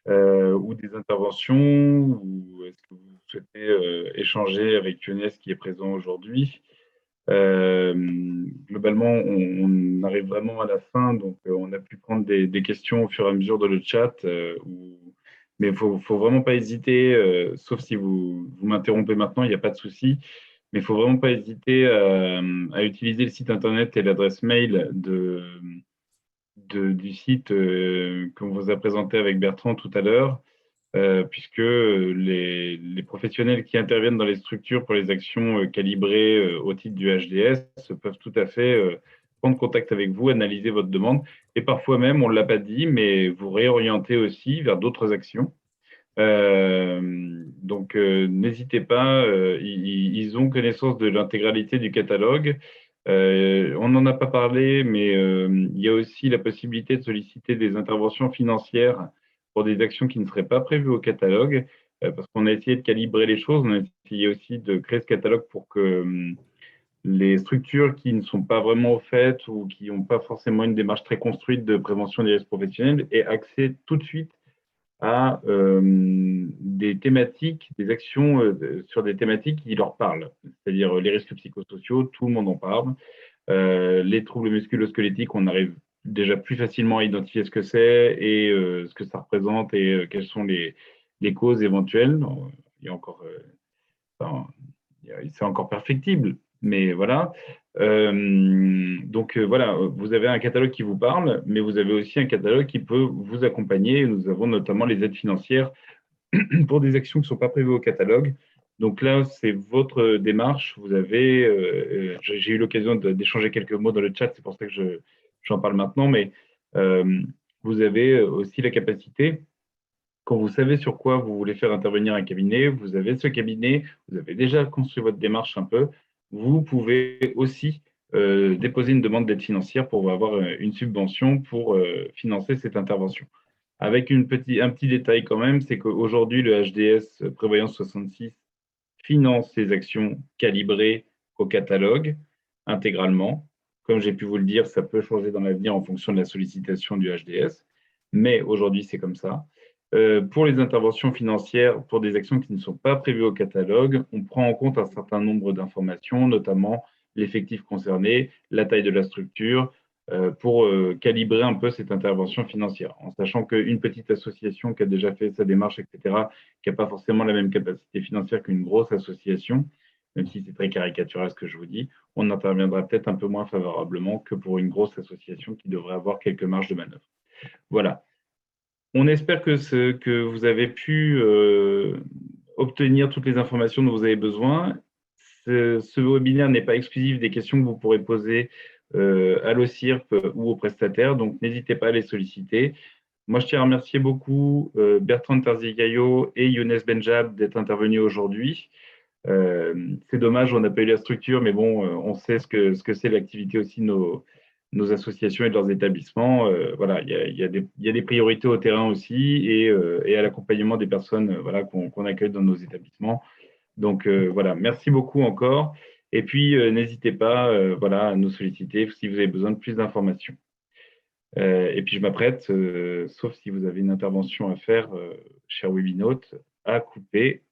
S1: ou des interventions, ou est-ce que vous souhaitez échanger avec Younes qui est présent aujourd'hui. Globalement, on arrive vraiment à la fin, donc on a pu prendre des questions au fur et à mesure dans le chat, mais il ne faut vraiment pas hésiter, sauf si vous m'interrompez maintenant, il n'y a pas de souci, mais il ne faut vraiment pas hésiter à utiliser le site internet et l'adresse mail du site qu'on vous a présenté avec Bertrand tout à l'heure, puisque les professionnels qui interviennent dans les structures pour les actions calibrées au titre du HDS peuvent tout à fait prendre contact avec vous, analyser votre demande, et parfois même, on ne l'a pas dit, mais vous réorienter aussi vers d'autres actions. Donc, n'hésitez pas, ils ont connaissance de l'intégralité du catalogue. On n'en a pas parlé, mais il y a aussi la possibilité de solliciter des interventions financières pour des actions qui ne seraient pas prévues au catalogue, parce qu'on a essayé de calibrer les choses. On a essayé aussi de créer ce catalogue pour que les structures qui ne sont pas vraiment au fait ou qui n'ont pas forcément une démarche très construite de prévention des risques professionnels aient accès tout de suite à des thématiques, des actions sur des thématiques qui leur parlent, c'est-à-dire les risques psychosociaux, tout le monde en parle. Les troubles musculo-squelettiques, on arrive déjà plus facilement à identifier ce que c'est et ce que ça représente et quelles sont les causes éventuelles. Il y a encore, c'est encore perfectible, mais voilà. Donc voilà, vous avez un catalogue qui vous parle, mais vous avez aussi un catalogue qui peut vous accompagner. Nous avons notamment les aides financières pour des actions qui ne sont pas prévues au catalogue. Donc là, c'est votre démarche. Vous avez, j'ai eu l'occasion d'échanger quelques mots dans le chat, c'est pour ça que j'en parle maintenant, mais vous avez aussi la capacité, quand vous savez sur quoi vous voulez faire intervenir un cabinet, vous avez ce cabinet, vous avez déjà construit votre démarche un peu, vous pouvez aussi déposer une demande d'aide financière pour avoir une subvention pour financer cette intervention. Avec un petit détail quand même, c'est qu'aujourd'hui, le HDS Prévoyance 66 finance ses actions calibrées au catalogue intégralement. Comme j'ai pu vous le dire, ça peut changer dans l'avenir en fonction de la sollicitation du HDS, mais aujourd'hui, c'est comme ça. Pour les interventions financières, pour des actions qui ne sont pas prévues au catalogue, on prend en compte un certain nombre d'informations, notamment l'effectif concerné, la taille de la structure, pour calibrer un peu cette intervention financière, en sachant qu'une petite association qui a déjà fait sa démarche, etc., qui n'a pas forcément la même capacité financière qu'une grosse association, même si c'est très caricatural ce que je vous dis, on interviendra peut-être un peu moins favorablement que pour une grosse association qui devrait avoir quelques marges de manœuvre. Voilà. On espère que vous avez pu obtenir toutes les informations dont vous avez besoin. Ce webinaire n'est pas exclusif des questions que vous pourrez poser à l'OCIRP ou aux prestataires, donc n'hésitez pas à les solliciter. Moi, je tiens à remercier beaucoup Bertrand Terzigayo et Younes Benjab d'être intervenus aujourd'hui. C'est dommage, on n'a pas eu la structure, mais bon, on sait ce que c'est l'activité aussi de nos associations et de leurs établissements. Voilà, il y a des priorités au terrain aussi et à l'accompagnement des personnes voilà, qu'on accueille dans nos établissements. Donc voilà, merci beaucoup encore. Et puis, n'hésitez pas voilà, à nous solliciter si vous avez besoin de plus d'informations. Et puis, je m'apprête, sauf si vous avez une intervention à faire, cher Webinote, à couper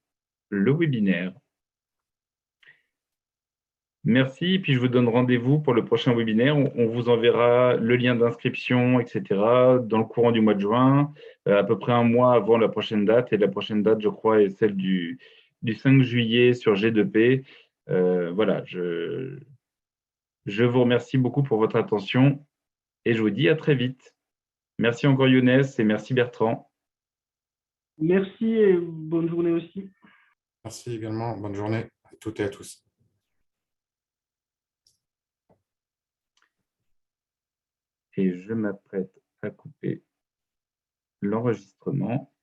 S1: le webinaire. Merci, et puis je vous donne rendez-vous pour le prochain webinaire. On vous enverra le lien d'inscription, etc., dans le courant du mois de juin, à peu près un mois avant la prochaine date. Et la prochaine date, je crois, est celle du 5 juillet sur G2P. Voilà, je vous remercie beaucoup pour votre attention et je vous dis à très vite. Merci encore Younes et merci Bertrand.
S2: Merci et bonne journée aussi.
S3: Merci également. Bonne journée à toutes et à tous.
S1: Et je m'apprête à couper l'enregistrement.